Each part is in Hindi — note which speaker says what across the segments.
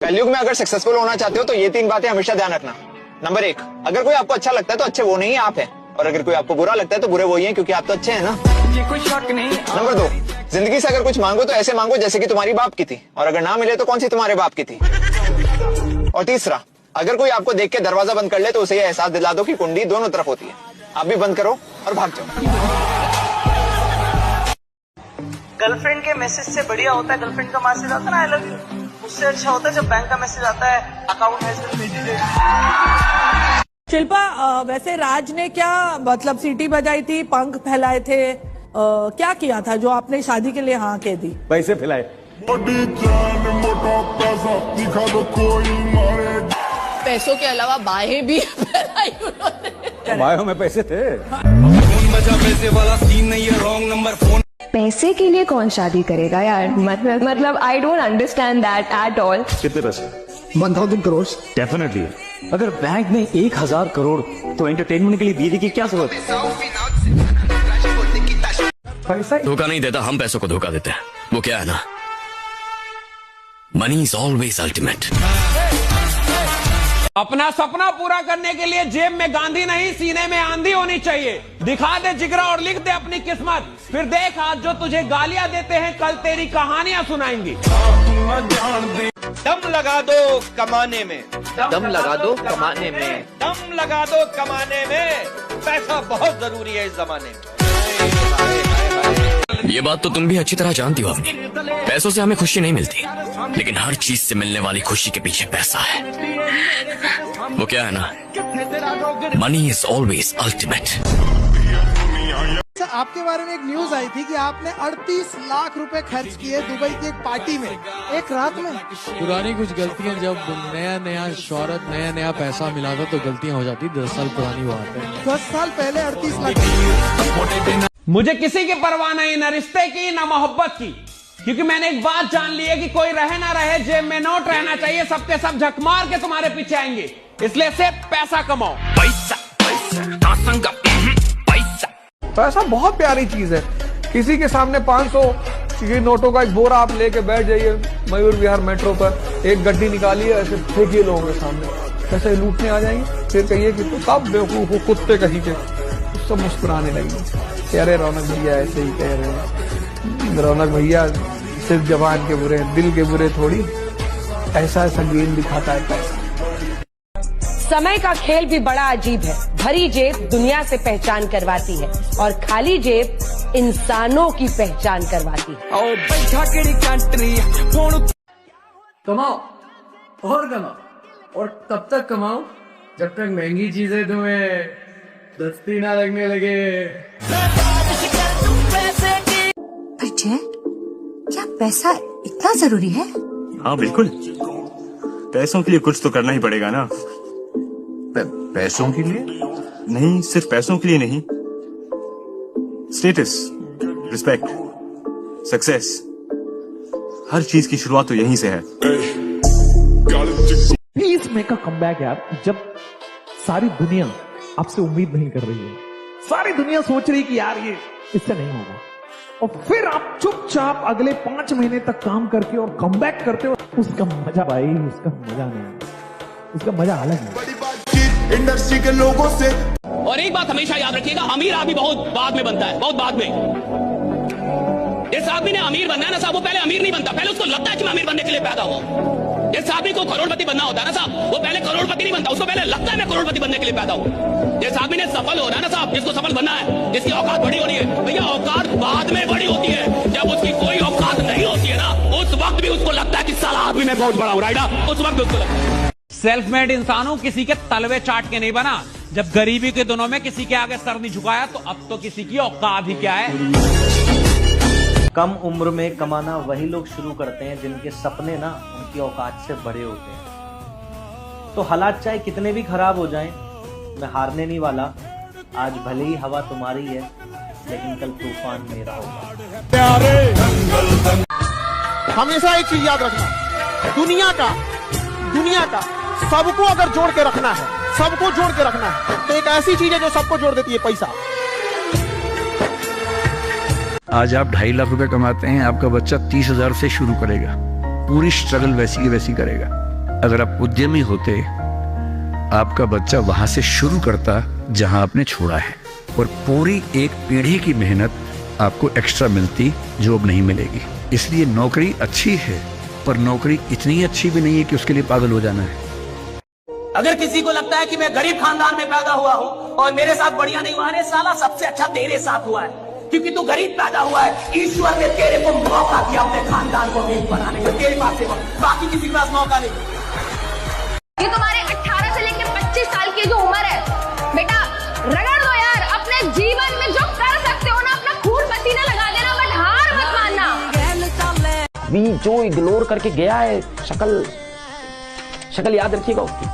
Speaker 1: कलयुग में अगर सक्सेसफुल होना चाहते हो तो ये 3 बातें हमेशा ध्यान रखना। नंबर 1, अगर कोई आपको अच्छा लगता है तो अच्छे वो नहीं आप है, और अगर कोई आपको बुरा लगता है तो बुरे वही हैं, क्योंकि आप तो अच्छे हैं ना।
Speaker 2: ये कोई शक नहीं।
Speaker 1: नंबर 2, जिंदगी से अगर कुछ मांगो तो ऐसे मांगो जैसे कि तुम्हारी बाप की थी, और अगर ना मिले तो कौन सी तुम्हारे बाप की थी। और तीसरा, अगर कोई आपको देख के दरवाजा बंद कर ले तो उसे यह एहसास दिला दो कि कुंडी दोनों तरफ होती है। आप भी बंद करो और भाग जाओ।
Speaker 2: गर्लफ्रेंड के मैसेज से बढ़िया होता है गर्लफ्रेंड का मैसेज आता है ना आई लव यू, उससे अच्छा होता है जब बैंक का मैसेज आता है account has been credited.
Speaker 3: Shilpa, वैसे राज ने क्या मतलब सीटी बजाई थी, पंख फैलाए थे, क्या किया था जो आपने शादी के लिए हाँ कह दी?
Speaker 4: पैसे फैलाए।
Speaker 3: पैसों के अलावा बाहें भी फैलाई उन्होंने।
Speaker 4: बाहों में पैसे थे।
Speaker 5: पैसे वाला सीन नहीं है, रॉन्ग नंबर फोन।
Speaker 6: पैसे के लिए कौन शादी करेगा यार, मतलब I don't understand that at all.
Speaker 4: कितने पैसे?
Speaker 7: 1000 करोड़।
Speaker 4: डेफिनेटली। अगर बैंक में 1000 करोड़ तो एंटरटेनमेंट के लिए बीवी की क्या जरूरत है? पैसा
Speaker 5: धोखा नहीं देता, हम पैसों को धोखा देते हैं। वो क्या है ना, मनी इज ऑलवेज अल्टीमेट।
Speaker 8: अपना सपना पूरा करने के लिए जेब में गांधी नहीं सीने में आंधी होनी चाहिए। दिखा दे जिगरा और लिख दे अपनी किस्मत, फिर देख आज जो तुझे गालियां देते हैं कल तेरी कहानियां सुनाएंगी।
Speaker 9: दम लगा दो कमाने में,
Speaker 2: दम लगा दो कमाने में,
Speaker 9: दम लगा दो कमाने में, पैसा बहुत जरूरी है इस जमाने में।
Speaker 5: ये बात तो तुम भी अच्छी तरह जानती हो अपनी। पैसों से हमें खुशी नहीं मिलती, लेकिन हर चीज से मिलने वाली खुशी के पीछे पैसा है। वो क्या है ना, मनी इज ऑलवेज अल्टीमेट।
Speaker 7: आपके बारे में एक न्यूज आई थी कि आपने 38 लाख रुपए खर्च किए दुबई की एक पार्टी में एक रात में।
Speaker 10: पुरानी कुछ गलतियां, जब नया नया शोहरत नया नया पैसा मिला था तो गलतियां हो जाती। 10 साल पुरानी बात है।
Speaker 7: 10 साल पहले 38 लाख।
Speaker 8: मुझे किसी की परवाह नहीं, न रिश्ते की न मोहब्बत की, क्योंकि मैंने एक बात जान ली है कि कोई रहे ना रहे जेब में नोट रहना चाहिए। सबके सब झक मार के तुम्हारे पीछे आएंगे, इसलिए सिर्फ पैसा कमाओ।
Speaker 5: पैसा पैसा
Speaker 11: पैसा बहुत प्यारी चीज है। किसी के सामने 500 की नोटों का एक बोरा आप लेके बैठ जाइए मयूर विहार मेट्रो पर, एक गड्डी निकालिए, ऐसे फेंकिए लोगों के सामने, ऐसे लूटने आ जाएंगे। फिर कहिए कि तो कब बेवकूफ हो कुत्ते कहीं के, सब मुस्कुराने लगेंगे। अरे रौनक भैया ऐसे ही कह रहे हैं, रौनक भैया सिर्फ जबान के बुरे दिल के बुरे थोड़ी, ऐसा ऐसा गेम दिखाता है पैसा।
Speaker 3: समय का खेल भी बड़ा अजीब है। भरी जेब दुनिया से पहचान करवाती है और खाली जेब इंसानों की पहचान करवाती है।
Speaker 10: कमाओ और कमाओ, और तब तक कमाओ जब तक महंगी चीजें तुम्हें सस्ती ना लगने लगे।
Speaker 6: अजय, क्या पैसा इतना जरूरी है?
Speaker 4: हाँ बिल्कुल, पैसों के लिए कुछ तो करना ही पड़ेगा ना।
Speaker 7: पैसों के लिए
Speaker 4: नहीं, सिर्फ पैसों के लिए नहीं, स्टेटस, रिस्पेक्ट, सक्सेस, हर चीज की शुरुआत तो यहीं से है।
Speaker 11: प्लीज मेक अ कमबैक यार, जब सारी दुनिया आपसे उम्मीद नहीं कर रही है, सारी दुनिया सोच रही कि यार ये इससे नहीं होगा, और फिर आप चुपचाप अगले 5 महीने तक काम करके और कमबैक करते हो, उसका मजा भाई, उसका मजा नहीं, उसका मजा अलग है।
Speaker 9: इंडस्ट्री के लोगों से।
Speaker 8: और एक बात हमेशा याद रखिएगा, अमीर आदमी बहुत बाद में बनता है, बहुत बाद में। जिस आदमी ने अमीर बनना है ना साहब, वो पहले अमीर नहीं बनता, पहले उसको लगता है कि मैं अमीर बनने के लिए पैदा हुआ। जिस आदमी को करोड़पति बनना होता है ना साहब, वो पहले करोड़पति नहीं बनता, उसको पहले लगता है मैं करोड़पति बनने के लिए पैदा हुआ। जिस आदमी ने सफल होना है ना साहब, जिसको सफल बनना है, जिसकी औकात बड़ी होनी है, भैया औकात बाद में बड़ी होती है। जब उसकी कोई औकात नहीं होती है ना, उस वक्त भी उसको लगता है कि साला आदमी मैं बहुत बड़ा हूं, राइट? उस वक्त उसको लगता है। सेल्फ मेड इंसानों किसी के तलवे चाट के नहीं बना। जब गरीबी के दिनों में किसी के आगे सर नहीं झुकाया, तो अब तो किसी की औकात ही क्या है।
Speaker 2: कम उम्र में कमाना वही लोग शुरू करते हैं जिनके सपने ना उनकी औकात से बड़े होते हैं। तो हालात चाहे कितने भी खराब हो जाएं, मैं हारने नहीं वाला। आज भले ही हवा तुम्हारी है, लेकिन कल तूफान मेरा होगा।
Speaker 7: हमेशा एक चीज याद रखना, दुनिया का सबको अगर जोड़ के रखना है, सबको जोड़ के रखना है, तो एक ऐसी चीज है जो सबको जोड़ देती है, पैसा।
Speaker 12: आज आप 2.5 लाख रुपए कमाते हैं, आपका बच्चा 30,000 से शुरू करेगा, पूरी स्ट्रगल वैसी की वैसी करेगा। अगर आप उद्यमी होते, आपका बच्चा वहां से शुरू करता जहां आपने छोड़ा है, और पूरी एक पीढ़ी की मेहनत आपको एक्स्ट्रा मिलती जो अब नहीं मिलेगी। इसलिए नौकरी अच्छी है, पर नौकरी इतनी अच्छी भी नहीं है कि उसके लिए पागल हो जाना है।
Speaker 8: अगर किसी को लगता है कि मैं गरीब खानदान में पैदा हुआ हूँ और मेरे साथ बढ़िया नहीं हुआ, अरे साला सबसे अच्छा तेरे साथ हुआ है, क्योंकि तू गरीब पैदा हुआ है। ईश्वर ने तेरे को मौका दिया अपने खानदान को अमीर बनाने का, तेरे पास से बाकी किसी के पास मौका नहीं।
Speaker 6: ये तुम्हारे 18 से लेकर 25 साल की जो उम्र है, बेटा रगड़ दो यार। अपने जीवन में जो कर सकते हो ना, अपना खून पसीना लगा देना, बट हार मत मानना।
Speaker 13: अभी जो इग्नोर करके गया है, शक्ल याद रखिएगा उसकी।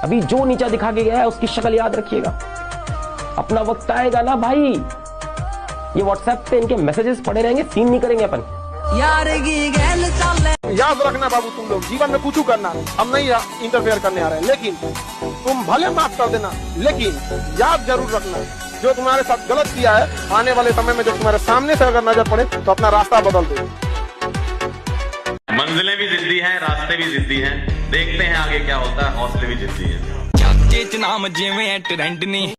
Speaker 13: अभी जो नीचा दिखा के गया है उसकी शक्ल याद रखिएगा। अपना वक्त आएगा ना भाई, ये व्हाट्सएप पे इनके मैसेजेस पड़े रहेंगे, सीन नहीं करेंगे अपन।
Speaker 7: याद रखना बाबू, तुम लोग जीवन में कुछ करना, हम नहीं इंटरफेयर करने आ रहे हैं, लेकिन तुम भले माफ कर देना, लेकिन याद जरूर रखना जो तुम्हारे साथ गलत किया है, आने वाले समय में जब तुम्हारे सामने से अगर नजर पड़े तो अपना रास्ता बदल दो।
Speaker 14: मंजिलें भी जिद्दी हैं, रास्ते भी जिद्दी हैं, देखते हैं आगे क्या होता है, हौसले भी जिद्दी हैं।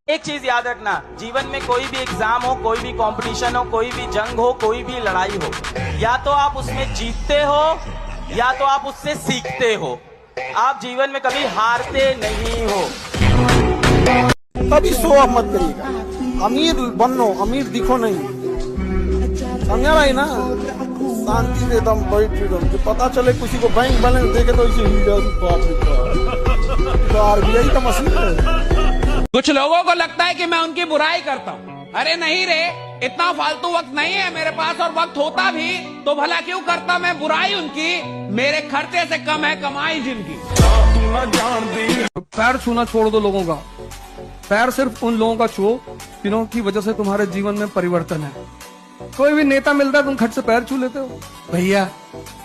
Speaker 15: एक चीज याद रखना, जीवन में कोई भी एग्जाम हो, कोई भी कंपटीशन हो, कोई भी जंग हो, कोई भी लड़ाई हो, या तो आप उसमें जीतते हो या तो आप उससे सीखते हो। आप जीवन में कभी हारते नहीं हो।
Speaker 7: कभी शो ऑफ मत करिएगा, अमीर बनो, अमीर दिखो नहीं, समझा भाई ना। शांति से दम बैठ, पता चले किसी को बैंक बैलेंस देके तो आरबीआई का मशीन है।
Speaker 16: कुछ लोगों को लगता है कि मैं उनकी बुराई करता हूँ। अरे नहीं रे, इतना फालतू वक्त नहीं है मेरे पास, और वक्त होता भी तो भला क्यों करता मैं बुराई उनकी। मेरे खर्चे से कम है कमाई जिनकी।
Speaker 11: पैर छूना छोड़ दो लोगों का, पैर सिर्फ उन लोगों का छुओ जिन्हों की वजह से तुम्हारे जीवन में परिवर्तन है। कोई भी नेता मिलता है, तुम खट से पैर छू लेते हो। भैया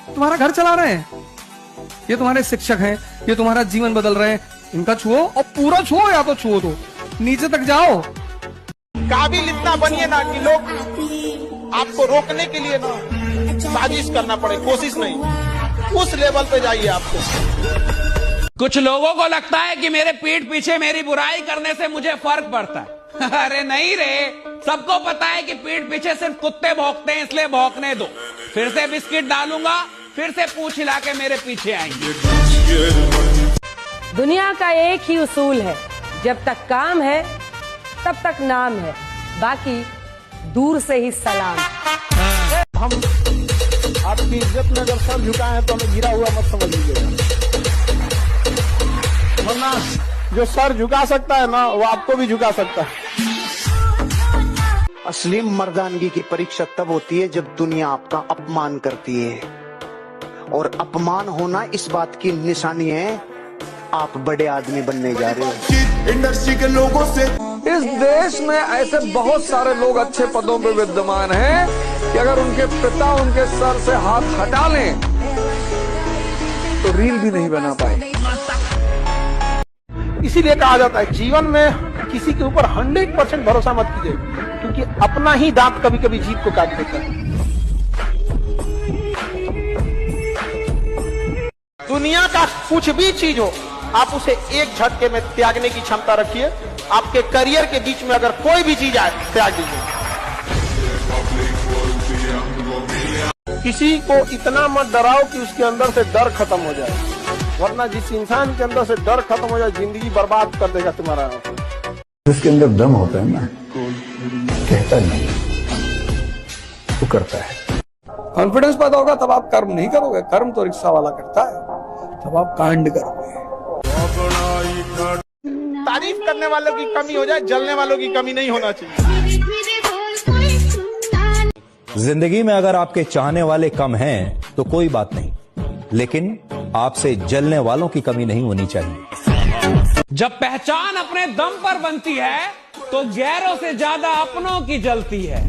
Speaker 11: तुम्हारा घर चला रहे हैं, ये तुम्हारे शिक्षक हैं, ये तुम्हारा जीवन बदल रहे हैं, इनका छुओ और पूरा छुओ, या तो छुओ तो नीचे तक जाओ।
Speaker 7: काबिल इतना बनिए ना कि लोग आपको रोकने के लिए ना साजिश करना पड़े, कोशिश नहीं, उस लेवल पे जाइए आपको।
Speaker 16: कुछ लोगों को लगता है कि मेरे पीठ पीछे मेरी बुराई करने से मुझे फर्क पड़ता है। अरे नहीं रे, सबको पता है कि पीठ पीछे सिर्फ कुत्ते भौंकते हैं, इसलिए भौंकने दो। फिर से बिस्किट डालूंगा, फिर से पूंछ हिला के मेरे पीछे आएंगे।
Speaker 3: दुनिया का एक ही उसूल है, जब तक काम है तब तक नाम है, बाकी दूर से ही सलाम।
Speaker 7: हम आपकी इज्जत में अगर सर झुकाए हैं तो हमें गिरा हुआ मत समझ लीजिएगा, वरना जो सर झुका सकता है ना, वो आपको भी झुका सकता है।
Speaker 17: असली मर्दानगी की परीक्षा तब होती है जब दुनिया आपका अपमान करती है, और अपमान होना इस बात की निशानी है आप बड़े आदमी बनने जा रहे हो।
Speaker 11: इंडस्ट्री के लोगों से इस देश में ऐसे बहुत सारे लोग अच्छे पदों पे विद्यमान हैं कि अगर उनके पिता उनके सर से हाथ हटा लें तो रील भी नहीं बना पाए।
Speaker 7: इसीलिए कहा जाता है जीवन में किसी के ऊपर 100% भरोसा मत कीजिए, क्योंकि अपना ही दांत कभी कभी जीत को काट देता है। दुनिया का कुछ भी चीज हो, आप उसे एक झटके में त्यागने की क्षमता रखिए। आपके करियर के बीच में अगर कोई भी चीज आए, त्याग दीजिए। किसी को इतना मत डराओ कि उसके अंदर से डर खत्म हो जाए, वरना जिस इंसान के अंदर से डर खत्म हो जाए, जिंदगी बर्बाद कर देगा तुम्हारा।
Speaker 18: जिसके अंदर दम होता है ना, कहता नहीं, वो करता है।
Speaker 11: कॉन्फिडेंस पैदा होगा तब आप कर्म नहीं करोगे, कर्म तो रिक्शा वाला करता है, तब आप कांड करोगे।
Speaker 7: तारीफ करने वालों की कमी हो जाए, जलने वालों की कमी नहीं होना चाहिए।
Speaker 19: जिंदगी में अगर आपके चाहने वाले कम हैं तो कोई बात नहीं, लेकिन आपसे जलने वालों की कमी नहीं होनी चाहिए।
Speaker 16: जब पहचान अपने दम पर बनती है तो गैरों से ज्यादा अपनों की जलती है।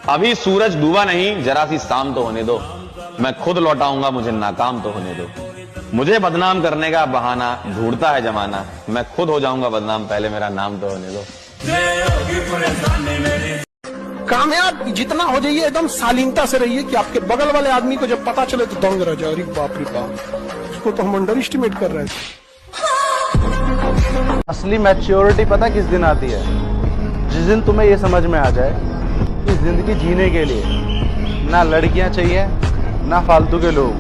Speaker 14: अभी सूरज डूबा नहीं, जरा सी शाम तो होने दो, मैं खुद लौटाऊंगा, मुझे नाकाम तो होने दो। मुझे बदनाम करने का बहाना ढूंढता है जमाना, मैं खुद हो जाऊंगा बदनाम, पहले मेरा नाम तो होने दो।
Speaker 7: कामयाब जितना हो जाइए एकदम शालीनता से रहिए कि आपके बगल वाले आदमी को जब पता चले तो दंग रह जाए, अरे बाप रे बाप, उसको तो हम अंडर एस्टिमेट कर रहे थे।
Speaker 20: असली मैच्योरिटी पता किस दिन आती है? जिस दिन तुम्हें ये समझ में आ जाए कि जिंदगी जीने के लिए ना लड़कियां चाहिए ना फालतू के लोग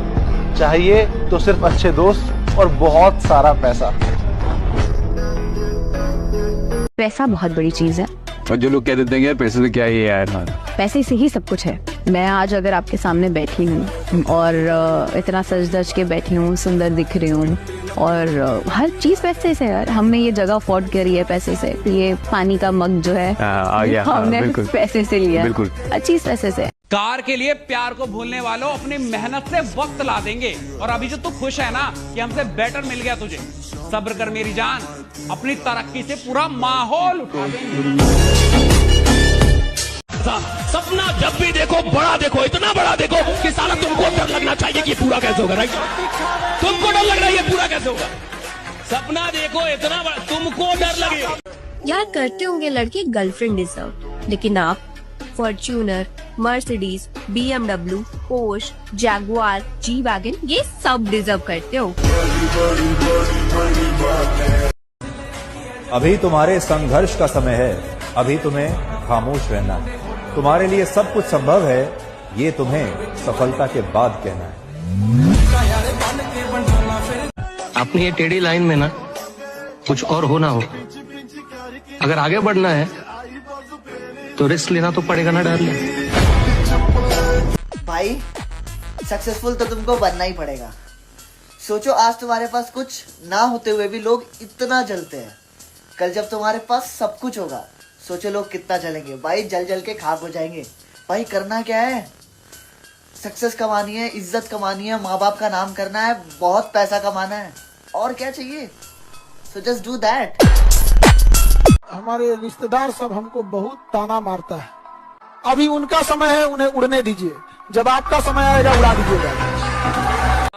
Speaker 20: चाहिए, तो सिर्फ अच्छे दोस्त और बहुत सारा पैसा।
Speaker 21: पैसा बहुत बड़ी चीज है।
Speaker 22: और जो लोग कह देते हैं यार पैसे से क्या ही है यार,
Speaker 21: पैसे से ही सब कुछ है। मैं आज अगर आपके सामने बैठी हूँ और इतना सज धज के बैठी हूँ, सुंदर दिख रही हूँ और हर चीज पैसे से यार। हमने ये जगह अफोर्ड करी है पैसे से। ये पानी का मग जो है हमने पैसे से लिया, हर चीज पैसे से।
Speaker 16: कार के लिए प्यार को भूलने वालों अपनी मेहनत से वक्त ला देंगे। और अभी जो तू खुश है ना कि हमसे बेटर मिल गया तुझे, सब्र कर मेरी जान, अपनी तरक्की से पूरा माहौल उठा देंगे।
Speaker 8: सपना जब भी देखो बड़ा देखो, इतना बड़ा देखो कि साला तुमको डर लगना चाहिए कि पूरा कैसे होगा। राइट, तुमको डर लग रहा है पूरा कैसे होगा। सपना देखो इतना बड़ा, तुमको डर लगे।
Speaker 21: यार करते होंगे लड़के गर्लफ्रेंड डिजर्व, लेकिन आप Fortuner, Mercedes, BMW, Porsche, Jaguar, G wagon ये सब डिजर्व करते हो।
Speaker 19: अभी तुम्हारे संघर्ष का समय है, अभी तुम्हें खामोश रहना है। तुम्हारे लिए सब कुछ संभव है, ये तुम्हें सफलता के बाद कहना है।
Speaker 13: अपनी ये टेढ़ी लाइन में ना कुछ और हो ना हो, अगर आगे बढ़ना है तो रिस्क लेना तो पड़ेगा ना डार्लिंग।
Speaker 23: भाई सक्सेसफुल तो तुमको बनना ही पड़ेगा। सोचो आज तुम्हारे पास कुछ ना होते हुए भी लोग इतना जलते हैं, कल जब तुम्हारे पास सब कुछ होगा सोचो लोग कितना जलेंगे। भाई जल जल के खाक हो जाएंगे। भाई करना क्या है, सक्सेस कमानी है, इज्जत कमानी है, माँ बाप का नाम करना है, बहुत पैसा कमाना है, और क्या चाहिए। So just do that.
Speaker 7: हमारे रिश्तेदार सब हमको बहुत ताना मारता है। अभी उनका समय है, उन्हें उड़ने दीजिए, जब आपका समय आएगा उड़ा दीजिएगा।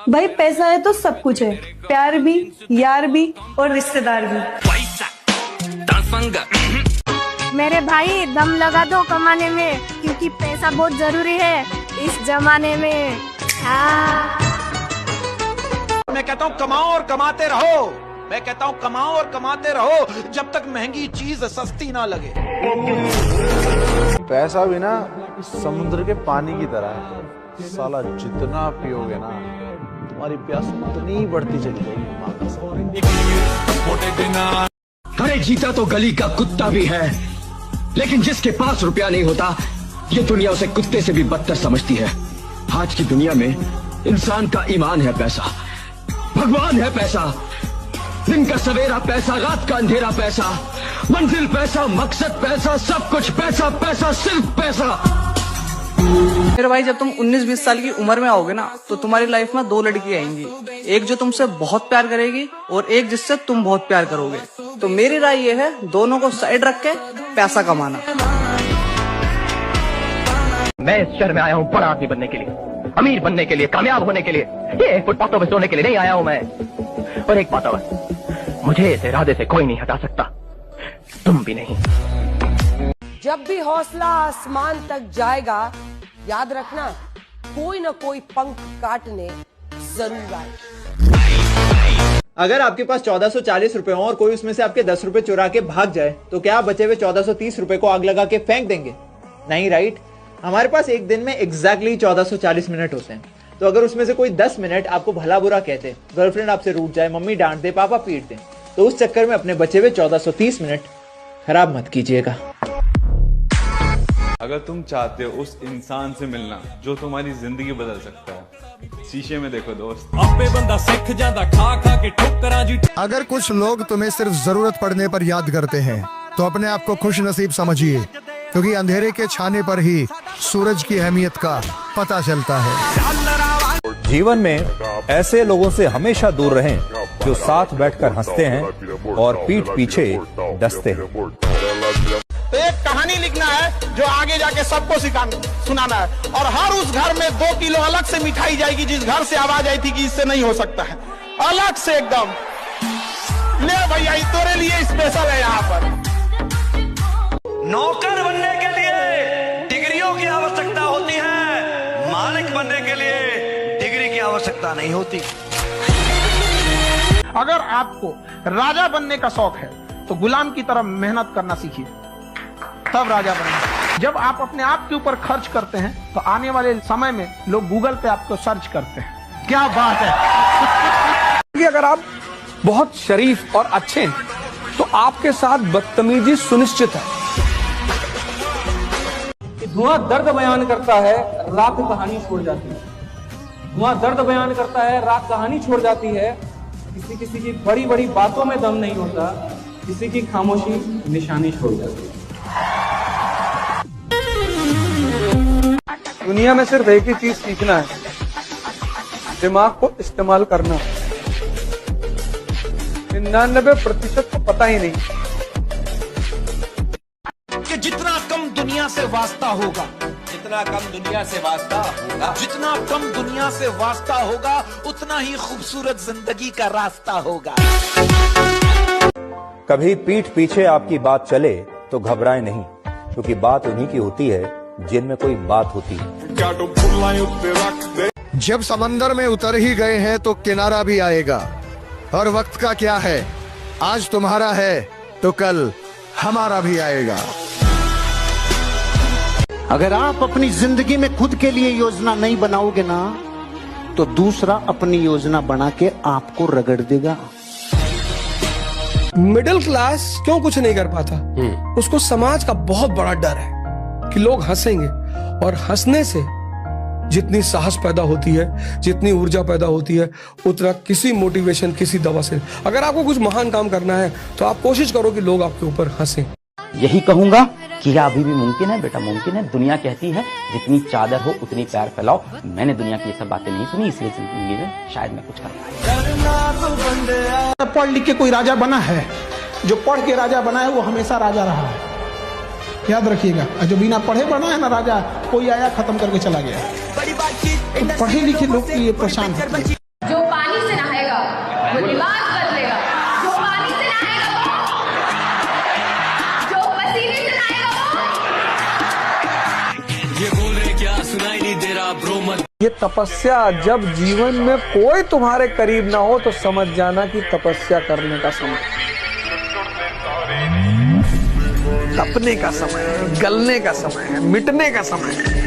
Speaker 24: भाई पैसा है तो सब कुछ है, प्यार भी, यार भी और रिश्तेदार भी।
Speaker 21: मेरे भाई दम लगा दो कमाने में, क्योंकि पैसा बहुत जरूरी है इस जमाने में।
Speaker 9: मैं कहता हूँ कमाओ और कमाते रहो। मैं कहता हूँ कमाओ और कमाते रहो जब तक महंगी चीज सस्ती ना लगे।
Speaker 20: पैसा भी ना समुद्र के पानी की तरह है, साला जितना पियोगे ना तुम्हारी प्यास उतनी बढ़ती चली जाएगी।
Speaker 5: अरे जीता तो गली का कुत्ता भी है, लेकिन जिसके पास रुपया नहीं होता ये दुनिया उसे कुत्ते से भी बदतर समझती है। आज की दुनिया में इंसान का ईमान है पैसा, भगवान है पैसा, दिन का सवेरा पैसा, रात का अंधेरा पैसा, मंजिल पैसा, मकसद पैसा, सब कुछ पैसा, पैसा सिर्फ पैसा।
Speaker 10: मेरे भाई जब तुम 19-20 साल की उम्र में आओगे ना तो तुम्हारी लाइफ में 2 लड़की आएंगी, एक जो तुमसे बहुत प्यार करेगी और एक जिससे तुम बहुत प्यार करोगे। तो मेरी राय ये है दोनों को साइड रख के पैसा कमाना।
Speaker 13: मैं इस शहर में आया हूँ बड़ा आदमी बनने के लिए, अमीर बनने के लिए, कामयाब होने के लिए। ये फुटपाथों पे सोने के लिए नहीं आया हूँ मैं। और एक बात और, मुझे इस इरादे से कोई नहीं हटा सकता, तुम भी नहीं।
Speaker 3: जब भी हौसला आसमान तक जाएगा, याद रखना कोई न कोई पंख काटने जरूर आए।
Speaker 1: अगर आपके पास 1440 रुपए हो और कोई उसमें से आपके 10 रुपए चुरा के भाग जाए, तो क्या आप बचे हुए 1430 रुपए को आग लगा के फेंक देंगे? नहीं, राइट। हमारे पास एक दिन में एग्जैक्टली 1440 मिनट होते हैं। तो अगर उसमें से कोई 10 मिनट आपको भला बुरा कहते, गर्लफ्रेंड आपसे रूठ जाए, मम्मी डांट दे, पापा पीट दे, तो उस चक्कर में अपने बचे हुए 1430 मिनट खराब मत कीजिएगा।
Speaker 4: अगर तुम चाहते हो उस इंसान से मिलना जो तुम्हारी जिंदगी बदल सकता है, शीशे में देखो दोस्त।
Speaker 25: बंदा सीख जाता खा खा के ठोकरा जी। अगर कुछ लोग तुम्हें सिर्फ जरूरत पड़ने पर याद करते हैं तो अपने आप को खुश नसीब समझिए, क्योंकि अंधेरे के छाने पर ही सूरज की अहमियत का पता चलता है।
Speaker 19: जीवन में ऐसे लोगों से हमेशा दूर रहें जो साथ बैठकर हंसते हैं और पीठ पीछे डसते हैं।
Speaker 7: तो एक कहानी लिखना है जो आगे जाके सबको सुनाना है, और हर उस घर में 2 किलो अलग से मिठाई जाएगी जिस घर से आवाज आई थी कि इससे नहीं हो सकता है, अलग से एकदम। ले भैया तेरे लिए स्पेशल है यहाँ पर।
Speaker 9: नौकर बनने के लिए
Speaker 2: डिग्रियों की आवश्यकता होती है, मालिक बनने के लिए डिग्री की आवश्यकता नहीं होती।
Speaker 7: अगर आपको राजा बनने का शौक है तो गुलाम की तरह मेहनत करना सीखिए, तब राजा बनेंगे। जब आप अपने आप के ऊपर खर्च करते हैं तो आने वाले समय में लोग गूगल पे आपको सर्च करते हैं। क्या बात है
Speaker 11: कि अगर आप बहुत शरीफ और अच्छे हैं तो आपके साथ बदतमीजी सुनिश्चित है। धुआं दर्द बयान करता है, रात कहानी छोड़ जाती है। धुआं दर्द बयान करता है, रात कहानी छोड़ जाती है। किसी किसी की बड़ी बड़ी बातों में दम नहीं होता, किसी की खामोशी निशानी छोड़ जाती है। दुनिया में सिर्फ एक ही चीज सीखना है, दिमाग को इस्तेमाल करना। 99% को पता ही नहीं
Speaker 9: कि जितना कम दुनिया से वास्ता होगा, जितना कम दुनिया से वास्ता होगा, जितना कम दुनिया से वास्ता होगा, उतना ही खूबसूरत जिंदगी का रास्ता होगा।
Speaker 19: कभी पीठ पीछे आपकी बात चले तो घबराएं नहीं, क्योंकि बात उन्हीं की होती है जिनमें कोई बात होती है।
Speaker 25: जब समंदर में उतर ही गए हैं तो किनारा भी आएगा। और वक्त का क्या है, आज तुम्हारा है तो कल हमारा भी आएगा।
Speaker 6: अगर आप अपनी जिंदगी में खुद के लिए योजना नहीं बनाओगे ना, तो दूसरा अपनी योजना बना के आपको रगड़ देगा।
Speaker 11: मिडिल क्लास क्यों कुछ नहीं कर पाता? उसको समाज का बहुत बड़ा डर है कि लोग हंसेंगे, और हंसने से जितनी साहस पैदा होती है, जितनी ऊर्जा पैदा होती है, उतना किसी मोटिवेशन, किसी दवा से। अगर आपको कुछ महान काम करना है तो आप कोशिश करो कि लोग आपके ऊपर हंसें।
Speaker 12: यही कहूंगा कि यह अभी भी मुमकिन है बेटा, मुमकिन है। दुनिया कहती है जितनी चादर हो उतनी पैर फैलाओ। मैंने दुनिया की ये सब बातें नहीं सुनी, इसलिए जिंदगी में शायद मैं कुछ कर पाऊं।
Speaker 7: पढ़ लिख के कोई राजा बना है, जो पढ़ के राजा बना है वो हमेशा राजा रहा है, याद रखिएगा। जो बिना पढ़े बना है ना राजा, कोई आया खत्म करके चला गया। तो पढ़े लिखे लोग के लिए परेशान है।
Speaker 15: जो पानी से नहाएगा वो लिबास बदलेगा, जो पानी से नहाएगा जो पसीने से नहाएगा
Speaker 5: ये बोल रहे क्या सुनाई नहीं दे रहा ब्रो मत।
Speaker 11: ये तपस्या, जब जीवन में कोई तुम्हारे करीब ना हो तो समझ जाना कि तपस्या करने का समय, तपने का समय है, गलने का समय है, मिटने का समय है।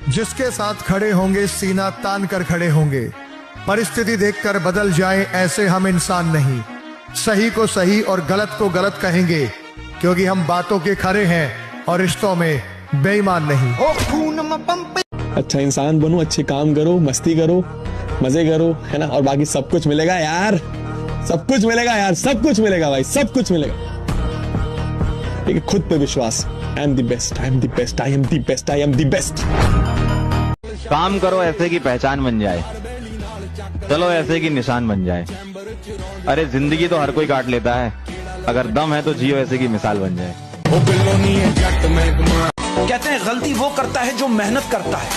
Speaker 25: जिसके साथ खड़े होंगे सीना तान कर खड़े होंगे। परिस्थिति देखकर बदल जाए ऐसे हम इंसान नहीं। सही को सही और गलत को गलत कहेंगे, क्योंकि हम बातों के खरे हैं और रिश्तों में बेईमान नहीं।
Speaker 17: अच्छा इंसान बनो, अच्छे काम करो, मस्ती करो, मजे करो, है ना। और बाकी सब कुछ मिलेगा यार, सब कुछ मिलेगा यार, सब कुछ मिलेगा भाई, सब कुछ मिलेगा। ठीक है, खुद पे विश्वास। I am the best, I am the best, I am the best, I am the best.
Speaker 14: काम करो ऐसे की पहचान बन जाए, चलो ऐसे की निशान बन जाए। अरे जिंदगी तो हर कोई काट लेता है, अगर दम है तो जियो ऐसे की मिसाल बन जाए।
Speaker 9: कहते हैं गलती वो करता है जो मेहनत करता है,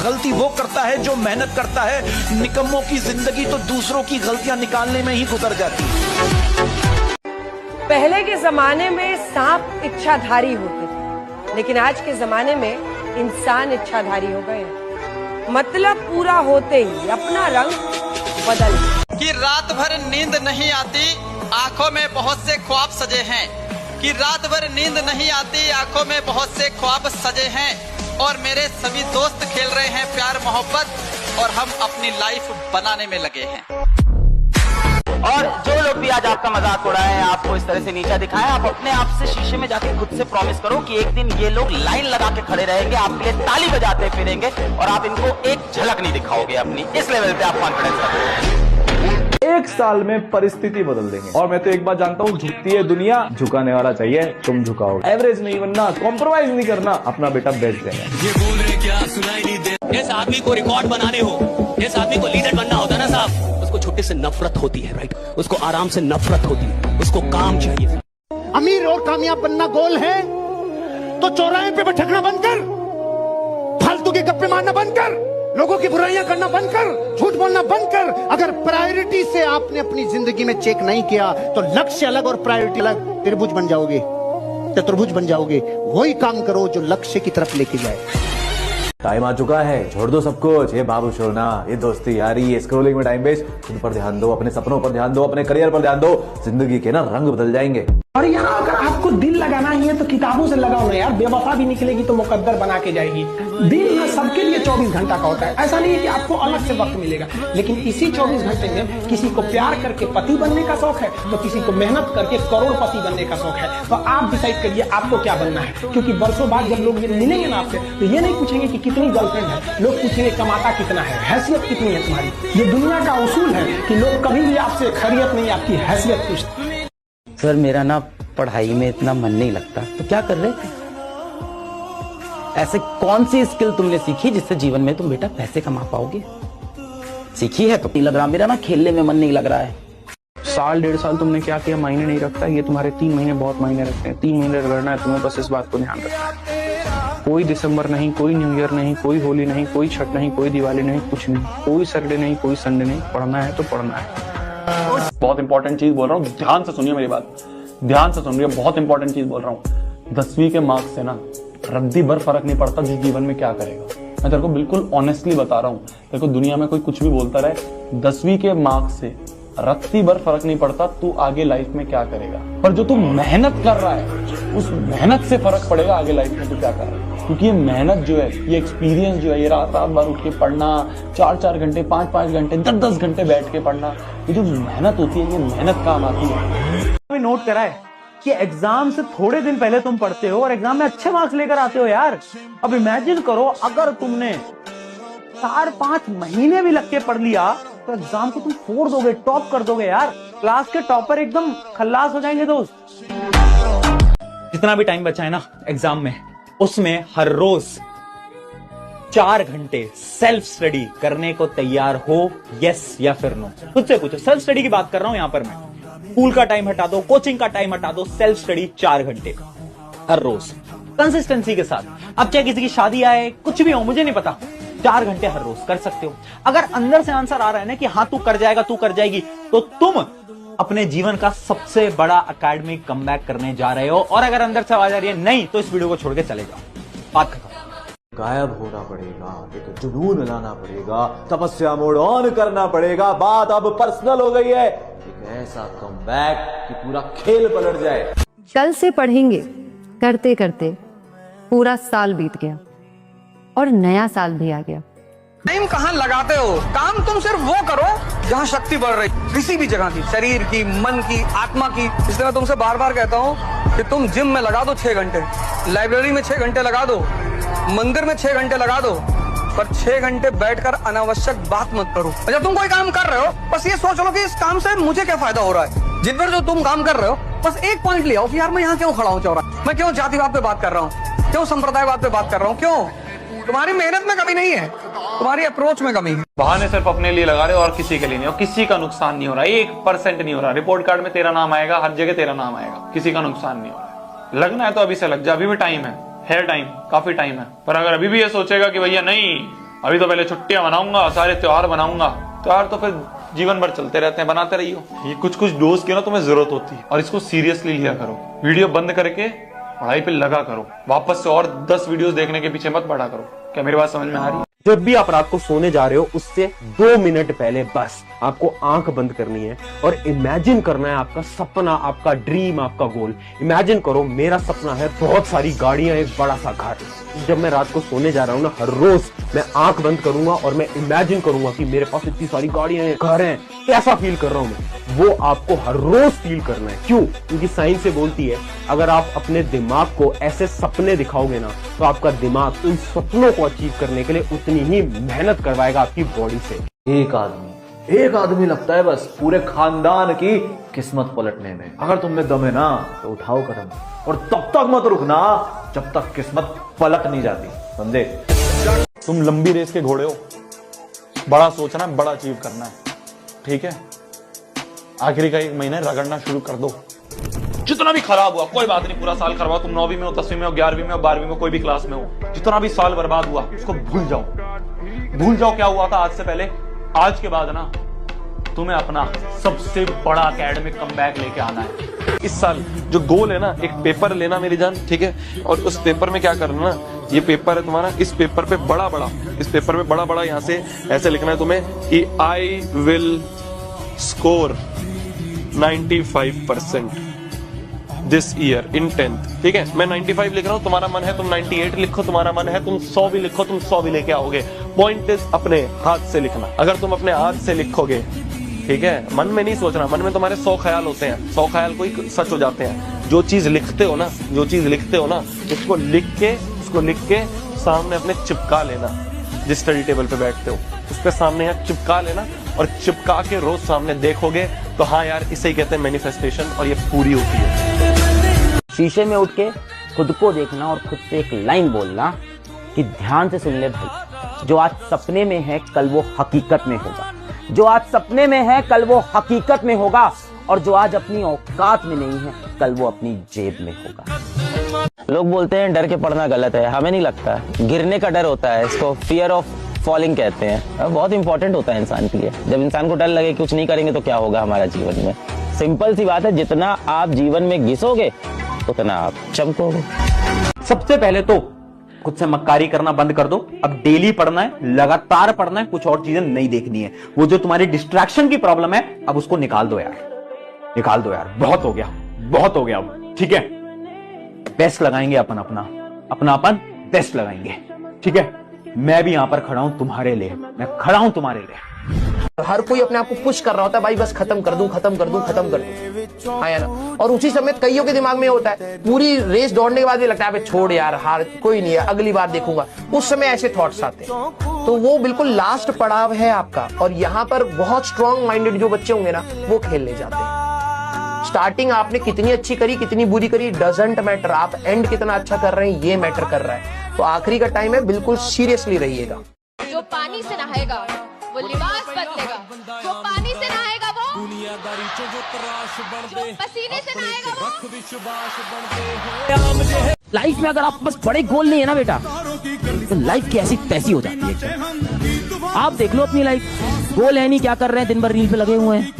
Speaker 9: गलती वो करता है जो मेहनत करता है। निकम्मों की जिंदगी तो दूसरों की गलतियां निकालने में ही गुजर जाती है।
Speaker 3: पहले के जमाने में सांप इच्छाधारी होते थे, लेकिन आज के जमाने में इंसान इच्छाधारी हो गए। मतलब पूरा होते ही अपना रंग बदल।
Speaker 26: कि रात भर नींद नहीं आती, आंखों में बहुत से ख्वाब सजे हैं। कि रात भर नींद नहीं आती, आंखों में बहुत से ख्वाब सजे हैं। और मेरे सभी दोस्त खेल रहे हैं प्यार मोहब्बत, और हम अपनी लाइफ बनाने में लगे हैं।
Speaker 12: और जो लोग भी आज आपका मजाक उड़ाए हैं, आपको इस तरह से नीचा दिखाएं, आप अपने आप से शीशे में जाके खुद से प्रॉमिस करो कि एक दिन ये लोग लाइन लगा के खड़े रहेंगे, आपके लिए ताली बजाते फिरेंगे, और आप इनको एक झलक नहीं दिखाओगे अपनी। इस लेवल पे आप कॉन्फिडेंस रखो।
Speaker 27: 1 साल में परिस्थिति बदल देंगे। और मैं तो एक बात जानता हूँ, झुकती है दुनिया, झुकाने वाला चाहिए, तुम झुकाओगे। एवरेज नहीं बनना, कॉम्प्रोमाइज नहीं करना, अपना बेटा बेस्ट देना।
Speaker 5: ये बोल रहे क्या सुनाई नहीं दे।
Speaker 8: जिस आदमी को रिकॉर्ड बनाने हो, जिस आदमी को लीडर बनना होता है ना साहब, उसको छोटे से नफरत होती है, राइट। उसको आराम से नफरत होती है, उसको काम चाहिए।
Speaker 6: अमीर और कामयाब बनना गोल है तो चौराहे पे भटकना बंद कर, फालतू के गप्पे मारना बंद कर, लोगों की बुराइयां करना बंद कर, झूठ बोलना बंद कर। अगर प्रायोरिटी से आपने अपनी जिंदगी में चेक नहीं किया तो लक्ष्य अलग और प्रायोरिटी अलग त्रिभुज बन जाओगे। चतुर्भुज बन जाओगे। वही काम करो जो लक्ष्य की तरफ लेके जाए।
Speaker 27: टाइम आ चुका है, छोड़ दो सब कुछ, ये बाबू शोना, ये दोस्ती यारी, ये स्क्रोलिंग में टाइम वेस्ट। खुद पर ध्यान दो, अपने सपनों पर ध्यान दो, अपने करियर पर ध्यान दो। जिंदगी के ना रंग बदल जाएंगे।
Speaker 16: और यहाँ अगर आपको दिल लगाना ही है तो किताबों से लगाओ ना यार। बेवफा भी निकलेगी तो मुकद्दर बना के जाएगी। दिल ना सबके लिए 24 घंटा का होता है। ऐसा नहीं है कि आपको अलग से वक्त मिलेगा, लेकिन इसी 24 घंटे में किसी को प्यार करके पति बनने का शौक है तो किसी को मेहनत करके करोड़पति बनने का शौक है। तो आप डिसाइड करिए आपको क्या बनना है, क्योंकि बरसों बाद जब लोग ये मिलेंगे ना आपसे तो ये नहीं पूछेंगे कि कितनी गर्लफ्रेंड है, लोग पूछेंगे कमाता कितना है, हैसियत कितनी है तुम्हारी। ये दुनिया का उसूल है कि लोग कभी भी आपसे खैरियत नहीं, आपकी हैसियत पूछते।
Speaker 12: सर मेरा ना पढ़ाई में इतना मन नहीं लगता, तो क्या कर रहे थे? ऐसे कौन सी स्किल तुमने सीखी जिससे जीवन में तुम बेटा पैसे कमा पाओगे? सीखी है तो नहीं लग रहा, मेरा ना खेलने में मन नहीं लग रहा है।
Speaker 16: साल 1.5 साल तुमने क्या किया मायने नहीं रखता, ये तुम्हारे 3 महीने बहुत मायने रखते हैं। 3 महीने रगड़ना है तुम्हें, बस इस बात को ध्यान रखना। कोई दिसंबर नहीं, कोई न्यू ईयर नहीं, कोई होली नहीं, कोई छठ नहीं, कोई दिवाली नहीं, कुछ नहीं, कोई सैटरडे नहीं, कोई संडे नहीं। पढ़ना है तो पढ़ना है।
Speaker 27: बहुत इंपॉर्टेंट चीज बोल रहा हूँ, ध्यान से सुनिए मेरी बात, ध्यान से सुनिए। बहुत इंपॉर्टेंट चीज बोल रहा हूँ। 10वीं के मार्क्स से ना रद्दी भर फर्क नहीं पड़ता जिस जीवन में क्या करेगा। मैं तेरे को बिल्कुल ऑनेस्टली बता रहा हूँ। तेरे को दुनिया में कोई कुछ भी बोलता रहे, 10वीं के मार्क्स से रत्ती भर फर्क नहीं पड़ता तू आगे लाइफ में क्या करेगा। पर जो तू मेहनत कर रहा है उस मेहनत से फर्क पड़ेगा आगे लाइफ में तू क्या कर रहा है। क्योंकि ये मेहनत जो है, ये एक्सपीरियंस जो है, ये रात रात भर उठ के पढ़ना, 4-4 घंटे, 5-5 घंटे, 10-10 घंटे बैठ के पढ़ना, ये जो मेहनत होती है ये मेहनत काम आती है।
Speaker 18: नोट करा है कि एग्जाम से थोड़े दिन पहले तुम पढ़ते हो और एग्जाम में अच्छे मार्क्स लेकर आते हो यार। अब इमेजिन करो अगर तुमने 4-5 महीने भी लग के पढ़ लिया तो एग्जाम को तुम फोड़ दोगे, टॉप कर दोगे यार। क्लास के टॉपर एकदम खल्लास हो जाएंगे दोस्त। जितना भी टाइम बचा है ना एग्जाम में, उसमें हर रोज 4 घंटे सेल्फ स्टडी करने को तैयार हो, यस या फिर नो। खुद से पूछो, सेल्फ स्टडी की बात कर रहा हूं यहां पर मैं। स्कूल का टाइम हटा दो, कोचिंग का टाइम हटा दो, सेल्फ स्टडी 4 घंटे हर रोज कंसिस्टेंसी के साथ। अब चाहे किसी की शादी आए, कुछ भी हो, मुझे नहीं पता, 4 घंटे हर रोज कर सकते हो। अगर अंदर से आंसर आ रहा है ना कि हाँ तू कर जाएगा, तू कर जाएगी, तो तुम अपने जीवन का सबसे बड़ा एकेडमिक कमबैक करने जा रहे हो। और अगर अंदर से आवाज आ रही है नहीं, तो इस वीडियो को छोड़ के चले जाओ। बात खत्म।
Speaker 27: गायब होना पड़ेगा, एक जुनून लाना पड़ेगा, तपस्या मोड ऑन करना पड़ेगा। बात अब पर्सनल हो गई है, एक ऐसा कमबैक कि पूरा खेल पलट जाए।
Speaker 20: कल से पढ़ेंगे करते करते पूरा साल बीत गया और नया साल भी आ गया।
Speaker 10: टाइम कहाँ लगाते हो? काम तुम सिर्फ वो करो जहाँ शक्ति बढ़ रही, किसी भी जगह की, शरीर की, मन की, आत्मा की। इसलिए मैं तुमसे बार बार कहता हूँ कि तुम जिम में लगा दो 6 घंटे, लाइब्रेरी में 6 घंटे लगा दो, मंदिर में 6 घंटे लगा दो, पर 6 घंटे बैठकर अनावश्यक बात मत करो। जब तुम कोई काम कर रहे हो बस ये सोच लो कि इस काम से मुझे क्या फायदा हो रहा है। जिन पर जो तुम काम कर रहे हो बस एक पॉइंट ले आओ कि यार मैं यहाँ क्यों खड़ा हूँ चौराहे, मैं क्यों जातिवाद पे बात कर रहा हूँ, क्यों संप्रदायवाद पे बात कर रहा हूँ, क्यों? तुम्हारी मेहनत में कमी नहीं है, तुम्हारी अप्रोच में कमी है।
Speaker 27: बहाने सिर्फ अपने लिए लगा रहे हो और किसी के लिए नहीं, और किसी का नुकसान नहीं हो रहा, 1% नहीं हो रहा। रिपोर्ट कार्ड में तेरा नाम आएगा, हर जगह तेरा नाम आएगा, किसी का नुकसान नहीं हो रहा है। लगना है तो अभी से लग जा, अभी भी टाइम है टाइम, काफी टाइम है। पर अगर अभी भी ये सोचेगा कि भैया नहीं, अभी तो पहले छुट्टियां मनाऊंगा, सारे त्योहार मनाऊंगा, त्योहार तो फिर जीवन भर चलते रहते हैं, बनाते रहियो। ये कुछ कुछ डोज की ना तुम्हें जरूरत होती है और इसको सीरियसली लिया करो। वीडियो बंद करके पढ़ाई पे लगा करो, वापस से और 10 वीडियोस देखने के पीछे मत पड़ा करो। क्या मेरी बात समझ में आ रही है?
Speaker 21: जब भी आप रात को सोने जा रहे हो उससे 2 मिनट पहले बस आपको आंख बंद करनी है और इमेजिन करना है आपका सपना, आपका ड्रीम, आपका गोल। इमेजिन करो मेरा सपना है बहुत सारी गाड़ियां, एक बड़ा सा घर। जब मैं रात को सोने जा रहा हूं ना, हर रोज मैं आंख बंद करूंगा और मैं इमेजिन करूंगा कि मेरे पास इतनी सारी गाड़ियां हैं, घर हैं, कैसा फील कर रहा हूं मैं। वो आपको हर रोज फील करना है। क्यों? क्योंकि साइंस से बोलती है अगर आप अपने दिमाग को ऐसे सपने दिखाओगे ना तो आपका दिमाग उन सपनों को अचीव करने के लिए उतनी ही मेहनत करवाएगा आपकी बॉडी से। एक आदमी लगता है बस पूरे खानदान की किस्मत पलटने में। अगर तुम में दम है ना तो उठाओ कदम और तब तक मत रुकना जब तक किस्मत पलट नहीं जाती, समझे?
Speaker 27: तुम लंबी रेस के घोड़े हो, बड़ा सोचना है, बड़ा अचीव करना है, ठीक है? आखिरी का 1 महीना रगड़ना शुरू कर दो। जितना भी खराब हुआ कोई बात नहीं, पूरा साल खराब हुआ, तुम 9वीं में हो, 10वीं में हो, 11वीं में हो, 12वीं में, कोई भी क्लास में हो, जितना भी साल बर्बाद हुआ उसको भूल जाओ। भूल जाओ क्या हुआ था आज से पहले। आज के बाद ना तुम्हें अपना सबसे बड़ा एकेडमिक कमबैक लेके आना है। इस साल जो गोल है ना, एक पेपर लेना मेरी जान, ठीक है, और उस पेपर में क्या करना ना, ये पेपर है तुम्हारा, इस पेपर पे बड़ा बड़ा, इस पेपर में बड़ा बड़ा यहाँ से ऐसे लिखना है तुम्हें कि I will score 95% this year in 10th, ठीक है। मैं 95 लिख रहा हूं, तुम्हारा मन है तुम 98 लिखो, तुम्हारा मन है तुम 100 भी लिखो, तुम 100 भी लेके आओगे। पॉइंट इज अपने हाथ से लिखना। अगर तुम अपने हाथ से लिखोगे, ठीक है, मन में नहीं सोचना, मन में तुम्हारे 100 ख्याल होते हैं, 100 ख्याल कोई सच हो जाते हैं। जो चीज लिखते हो ना, जो चीज लिखते हो ना, उसको लिख के सामने अपने चिपका लेना। जिस स्टडी टेबल पे बैठते हो उसके सामने यहाँ चिपका लेना, और चिपका के रोज सामने देखोगे तो हाँ यार, इसे ही कहते हैं मैनिफेस्टेशन, और ये पूरी होती है।
Speaker 12: शीशे में उठ के खुद को देखना और खुद से एक लाइन बोलना कि ध्यान से सुन ले भाई, जो आज सपने में है कल वो हकीकत में होगा, जो आज सपने में है कल वो हकीकत में होगा, और जो आज अपनी औकात में नहीं है कल वो अपनी जेब में होगा। लोग बोलते हैं डर के पढ़ना गलत है, हमें नहीं लगता। गिरने का डर होता है, इसको फियर ऑफ फॉलिंग कहते हैं। बहुत इंपॉर्टेंट होता है इंसान के लिए। जब इंसान को डर लगे कुछ नहीं करेंगे तो क्या होगा हमारा जीवन में। सिंपल सी बात है, जितना आप जीवन में घिसोगे उतना आप चमकोगे।
Speaker 18: सबसे पहले तो खुद से मक्कारी करना बंद कर दो। अब डेली पढ़ना है, लगातार पढ़ना है, कुछ और चीजें नहीं देखनी है। वो जो तुम्हारी डिस्ट्रैक्शन की प्रॉब्लम है, अब उसको निकाल दो यार, निकाल दो यार। बहुत हो गया, बहुत हो गया अब, ठीक है। बेस्ट लगाएंगे अपन बेस्ट लगाएंगे, ठीक है। मैं भी यहां पर खड़ा हूं तुम्हारे लिए, मैं खड़ा हूं तुम्हारे लिए।
Speaker 1: हर कोई अपने आप को पुश कर रहा होता है, भाई बस खत्म कर दूं, हाँ या ना। और उसी समय कईयों के दिमाग में होता है, पूरी रेस दौड़ने के बाद भी लगता है छोड़ यार, हार कोई नहीं है, अगली बार देखूंगा। उस समय ऐसे थॉट्स आते हैं, तो वो बिल्कुल लास्ट पड़ाव है आपका। और यहाँ पर बहुत स्ट्रॉन्ग माइंडेड जो बच्चे होंगे ना, वो खेलने जाते हैं। स्टार्टिंग आपने कितनी अच्छी करी, कितनी बुरी करी, डजंट मैटर। आप एंड कितना अच्छा कर रहे हैं, ये मैटर कर रहा है। तो आखिरी का टाइम है, बिल्कुल सीरियसली रहिएगा।
Speaker 15: जो पानी से नहाएगा वो लिबास बदलेगा, जो पानी से नहाएगा वो जो पसीने से नहाएगा वो।
Speaker 12: लाइफ में अगर आप बस बड़े गोल नहीं है ना बेटा, तो लाइफ कैसी तैसी हो जाती है। आप देख लो अपनी लाइफ, गोल है नहीं, क्या कर रहे हैं, दिन भर रील पे लगे हुए हैं,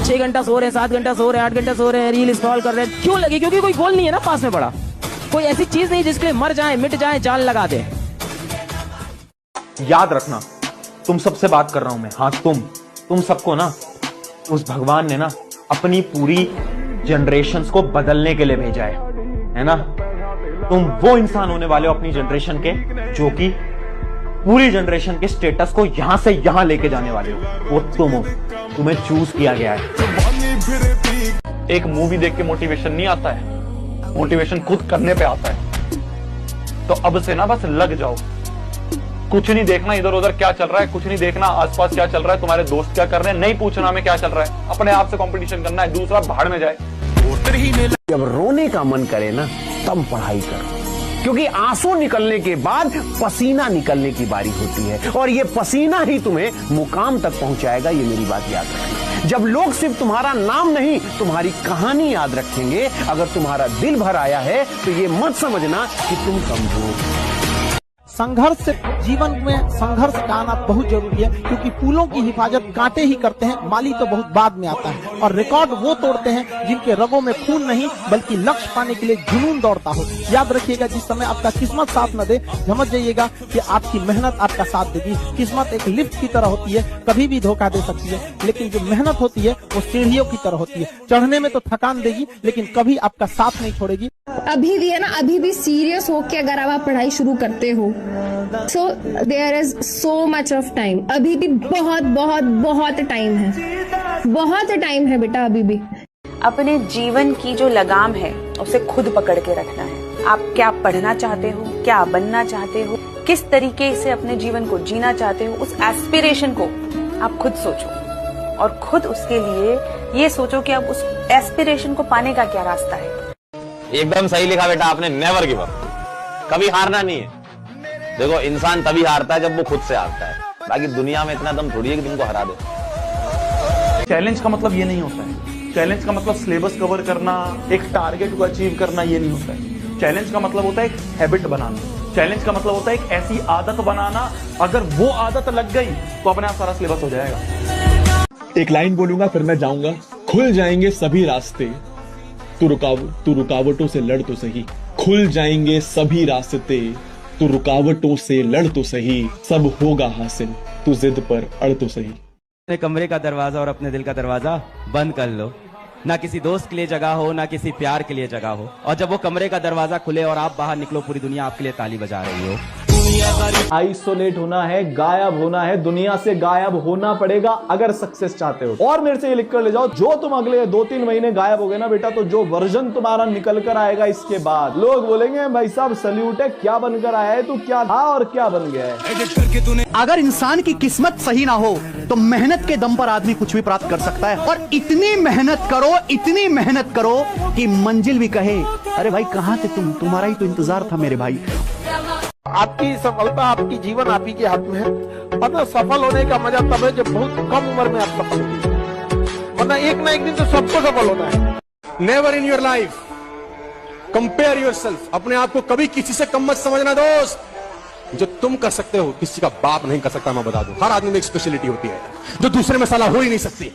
Speaker 12: 6 घंटा सो रहे हैं, 7 घंटा सो रहे हैं, 8 घंटा सो रहे हैं, रील स्क्रॉल कर रहे हैं। क्यों लगे? क्योंकि कोई गोल नहीं है ना पास में बड़ा, कोई ऐसी चीज नहीं जिसके लिए मर जाए, मिट जाए, जान लगा दे।
Speaker 18: याद रखना, तुम सबसे बात कर रहा हूं मैं, हाँ तुम सबको ना उस भगवान ने ना अपनी पूरी जनरेशन्स को बदलने के लिए भेजा है ना। तुम वो इंसान होने वाले हो अपनी जनरेशन के, जो कि पूरी जनरेशन के स्टेटस को यहां से यहां लेके जाने वाले हो। वो तुम हो, तुम्हें चूज किया गया है।
Speaker 27: एक मूवी देख के मोटिवेशन नहीं आता है, मोटिवेशन खुद करने पे आता है। तो अब से ना बस लग जाओ, कुछ नहीं देखना इधर उधर क्या चल रहा है, कुछ नहीं देखना आसपास क्या चल रहा है, तुम्हारे दोस्त क्या कर रहे हैं, नहीं पूछना हमें क्या चल रहा है। अपने आप से कंपटीशन करना है, दूसरा भाड़ में जाए।
Speaker 2: जब रोने का मन करे ना, तब पढ़ाई करो, क्योंकि आंसू निकलने के बाद पसीना निकलने की बारी होती है, और ये पसीना ही तुम्हें मुकाम तक पहुंचाएगा। ये मेरी बात याद रखना। जब लोग सिर्फ तुम्हारा नाम नहीं, तुम्हारी कहानी याद रखेंगे। अगर तुम्हारा दिल भर आया है तो ये मत समझना कि तुम कमजोर।
Speaker 16: संघर्ष से जीवन में संघर्ष का आना बहुत जरूरी है, क्योंकि फूलों की हिफाजत कांटे ही करते हैं, माली तो बहुत बाद में आता है। और रिकॉर्ड वो तोड़ते हैं जिनके रगों में खून नहीं, बल्कि लक्ष्य पाने के लिए जुनून दौड़ता हो। याद रखिएगा, जिस समय आपका किस्मत साथ न दे, समझ जाइएगा कि आपकी मेहनत आपका साथ देगी। किस्मत एक लिफ्ट की तरह होती है, कभी भी धोखा दे सकती है, लेकिन जो मेहनत होती है वो सीढ़ियों की तरह होती है। चढ़ने में तो थकान देगी, लेकिन कभी आपका साथ नहीं छोड़ेगी।
Speaker 4: अभी भी है ना, अभी भी सीरियस होके अगर आप पढ़ाई शुरू करते हो, so there is so much of time. अभी भी बहुत बहुत बहुत टाइम है, बहुत टाइम है बेटा। अभी भी
Speaker 13: अपने जीवन की जो लगाम है उसे खुद पकड़ के रखना है। आप क्या पढ़ना चाहते हो, क्या बनना चाहते हो, किस तरीके से अपने जीवन को जीना चाहते हो, उस एस्पिरेशन को आप खुद सोचो, और खुद उसके लिए ये सोचो कि अब उस एस्पिरेशन को पाने का क्या रास्ता है।
Speaker 14: एकदम सही लिखा बेटा आपने, नेवर गिव अप, कभी हारना नहीं है। देखो, इंसान तभी हारता है जब वो खुद से हारता है, बाकी दुनिया में इतना दम थोड़ी है कि तुमको हरा दे।
Speaker 27: चैलेंज का मतलब ये नहीं होता है, चैलेंज का मतलब सिलेबस कवर करना, एक टारगेट को अचीव करना, ये नहीं होता है। चैलेंज का मतलब होता है एक हैबिट बनाना, चैलेंज का मतलब होता है एक ऐसी आदत बनाना, अगर वो आदत लग गई तो अपने आप सारा सिलेबस हो जाएगा।
Speaker 17: एक लाइन बोलूंगा फिर मैं जाऊंगा। खुल जाएंगे सभी रास्ते, तू रुकावटों से लड़ तो सही। खुल जाएंगे सभी रास्ते, तू रुकावटों से लड़ तो सही। सब होगा हासिल, तू जिद पर अड़ तो सही।
Speaker 7: अपने कमरे का दरवाजा और अपने दिल का दरवाजा बंद कर लो। ना किसी दोस्त के लिए जगह हो, ना किसी प्यार के लिए जगह हो। और जब वो कमरे का दरवाजा खुले और आप बाहर निकलो, पूरी दुनिया आपके लिए ताली बजा रही हो।
Speaker 18: आइसोलेट होना है, गायब होना है, दुनिया से गायब होना पड़ेगा अगर सक्सेस चाहते हो। और मेरे से ये लिख कर ले जाओ, जो तुम अगले 2-3 महीने गायब हो गए ना बेटा, तो जो वर्जन तुम्हारा निकल कर आएगा इसके बाद, लोग बोलेंगे भाई साहब सल्यूट है, क्या बनकर आया है तू, क्या था और क्या बन गया है।
Speaker 11: अगर इंसान की किस्मत सही ना हो तो मेहनत के दम पर आदमी कुछ भी प्राप्त कर सकता है। और इतनी मेहनत करो कि मंजिल भी कहे अरे भाई कहाँ थे तुम, तुम्हारा ही तो इंतजार था मेरे भाई।
Speaker 19: आपकी सफलता, आपकी जीवन आप ही के हाथ में है। वरना सफल होने का मजा तब है जब बहुत कम उम्र में आप सफल होते, वरना एक ना एक दिन तो सबको सफल होना है।
Speaker 22: Never in your life compare yourself. अपने आप को कभी किसी से कम मत समझना दोस्त। जो तुम कर सकते हो किसी का बाप नहीं कर सकता, मैं बता दूं। हर आदमी में एक स्पेशलिटी होती है जो दूसरे में साला हो ही नहीं सकती।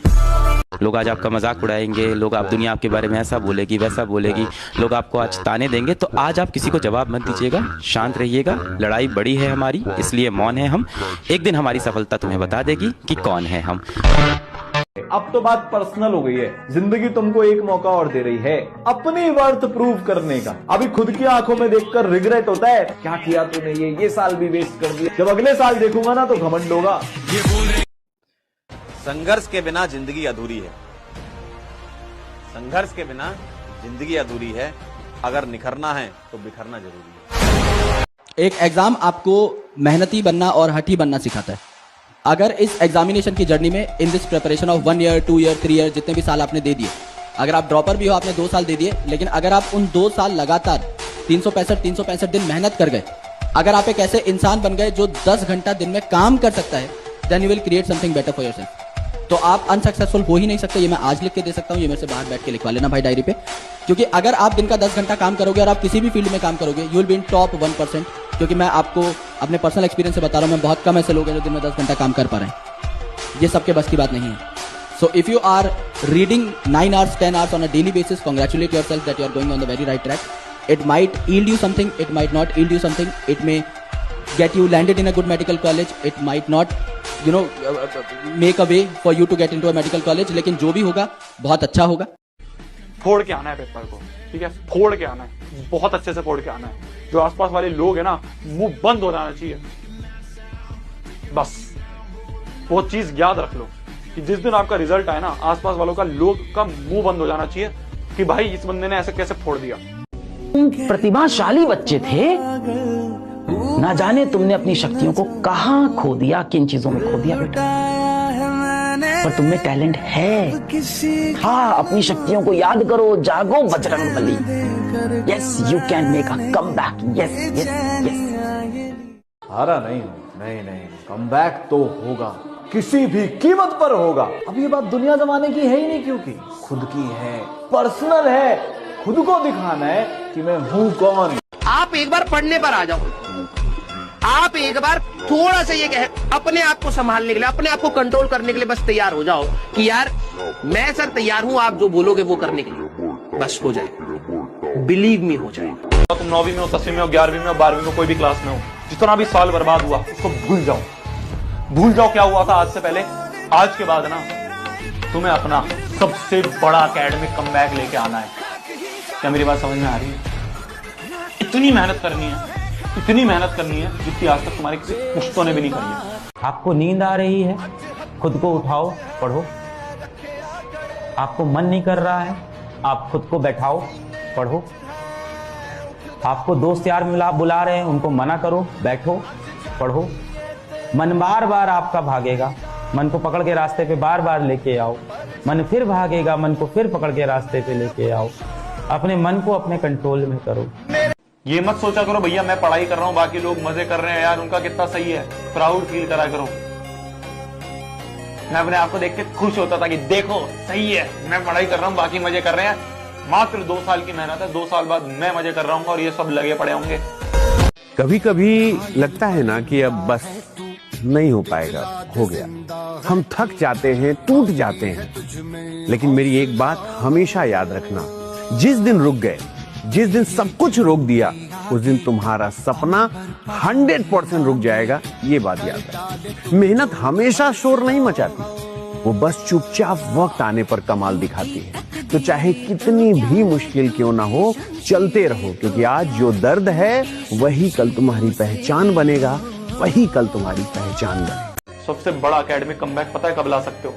Speaker 7: लोग आज आपका मजाक उड़ाएंगे, लोग आप दुनिया आपके बारे में ऐसा बोलेगी वैसा बोलेगी, लोग आपको आज ताने देंगे, तो आज आप किसी को जवाब मत दीजिएगा, शांत रहिएगा। लड़ाई बड़ी है हमारी, इसलिए मौन है हम। एक दिन हमारी सफलता तुम्हें बता देगी कि कौन है हम।
Speaker 18: अब तो बात पर्सनल हो गई है। जिंदगी तुमको एक मौका और दे रही है अपनी वर्थ प्रूव करने का। अभी खुद की आंखों में देखकर रिग्रेट होता है, क्या किया तूने, ये साल भी वेस्ट कर दिया। जब अगले साल देखूंगा ना तो घमंड होगा।
Speaker 9: संघर्ष के बिना जिंदगी अधूरी है। संघर्ष के बिना जिंदगी अधूरी है। अगर निखरना है तो बिखरना जरूरी है।
Speaker 7: एक एग्जाम आपको मेहनती बनना और हठी बनना सिखाता है। अगर इस एग्जामिनेशन की जर्नी में in this preparation of 1 year 2 year 3 year जितने भी साल आपने दे दिए, अगर आप ड्रॉपर भी हो, आपने 2 साल दे दिए, लेकिन अगर आप उन 2 साल लगातार 365 दिन मेहनत कर गए, अगर आप एक ऐसे इंसान बन गए जो 10 घंटा दिन में काम कर सकता है, then you will create something better for yourself. तो आप अनसक्सेसफुल हो ही नहीं सकते। ये मैं आज लिख के दे सकता हूँ, ये मेरे से बाहर बैठ के लिखवा लेना भाई डायरी पे। क्योंकि अगर आप दिन का 10 घंटा काम करोगे और आप किसी भी फील्ड में काम करोगे, you will be in top 1%। क्योंकि मैं आपको अपने पर्सनल एक्सपीरियंस से बता रहा हूँ, मैं बहुत कम ऐसे लोग हैं जो दिन में 10 घंटा काम कर पा रहे हैं। ये सबके बस की बात नहीं है। So if you are reading 9 hours 10 hours on a daily basis, congratulate yourself that you are going on the very right track. It might yield you something, it might not yield you something. It may get you landed in a good medical college, it might not make a way for you to get into a medical college, लेकिन जो भी होगा बहुत अच्छा होगा।
Speaker 27: फोड़ के आना है पेपर को, ठीक है, फोड़ के आना है, बहुत अच्छे से फोड़ के आना है। जो आसपास वाले लोग हैं ना, मुंह बंद हो जाना चाहिए। बस वो चीज याद रख लो कि जिस दिन आपका रिजल्ट आए ना, आसपास वालों का लोग का मुंह बंद हो जाना चाहिए कि भाई इस बंदे ने ऐसे कैसे फोड़ दिया।
Speaker 12: प्रतिभाशाली बच्चे थे, ना जाने तुमने अपनी शक्तियों को कहां खो दिया, किन चीजों में खो दिया बेटा। पर तुम में टैलेंट है। हाँ, अपनी शक्तियों को याद करो, जागो Bajrangbali. Yes, you can make a comeback. Yes yes yes.
Speaker 18: हारा नहीं, कमबैक तो होगा, किसी भी कीमत पर होगा। अब ये बात दुनिया जमाने की है ही नहीं, क्योंकि खुद की है, पर्सनल है। खुद को दिखाना है कि मैं हूं कौन।
Speaker 1: आप एक बार पढ़ने पर आ जाओ, आप एक बार थोड़ा सा ये कहे अपने आप को संभालने के लिए, अपने आप को कंट्रोल करने के लिए बस तैयार हो जाओ कि यार मैं सर तैयार हूं, आप जो बोलोगे वो करने के लिए, बस हो जाए। बिलीव मी, हो जाए।
Speaker 27: तुम 9वीं में हो, 10वीं में हो, 11वीं में हो, 12वीं में, कोई भी क्लास में हो, जितना भी साल बर्बाद हुआ उसको भूल जाओ। भूल जाओ क्या हुआ था आज से पहले। आज के बाद ना तुम्हें अपना सबसे बड़ा एकेडमिक कमबैक लेके आना है। क्या मेरी बात समझ में आ रही है? इतनी मेहनत करनी है, इतनी मेहनत करनी है जितनी आज तक तुम्हारे किसी पुश्तों ने भी नहीं करी है।
Speaker 7: आपको नींद आ रही है, खुद को उठाओ, पढ़ो। आपको मन नहीं कर रहा है, आप खुद को बैठाओ, पढ़ो। आपको दोस्त यार बुला रहे हैं, उनको मना करो, बैठो, पढ़ो। मन बार बार आपका भागेगा, मन को पकड़ के रास्ते पे बार बार लेके आओ। मन फिर भागेगा, मन को फिर पकड़ के रास्ते पे लेके आओ। अपने मन को अपने कंट्रोल में करो।
Speaker 27: ये मत सोचा करो भैया मैं पढ़ाई कर रहा हूँ, बाकी लोग मजे कर रहे हैं यार, उनका कितना सही है। प्राउड फील करा करो। मैं अपने आप को देख के खुश होता था कि देखो सही है, मैं पढ़ाई कर रहा हूँ, बाकी मजे कर रहे हैं। मात्र 2 साल की मेहनत है, 2 साल बाद मैं मजे कर रहा हूँ और ये सब लगे पड़े होंगे।
Speaker 2: कभी कभी लगता है ना कि अब बस नहीं हो पाएगा, हो गया। हम थक जाते हैं, टूट जाते हैं, लेकिन मेरी एक बात हमेशा याद रखना, जिस दिन रुक गए, जिस दिन सब कुछ रोक दिया, उस दिन तुम्हारा सपना 100% रुक जाएगा। ये बात याद रखना। मेहनत हमेशा शोर नहीं मचाती, वो बस चुपचाप वक्त आने पर कमाल दिखाती है। तो चाहे कितनी भी मुश्किल क्यों ना हो, चलते रहो, क्योंकि आज जो दर्द है वही कल तुम्हारी पहचान बनेगा, वही कल तुम्हारी पहचान बनेगा।
Speaker 27: सबसे बड़ा एकेडमिक कमबैक पता है कब ला सकते हो?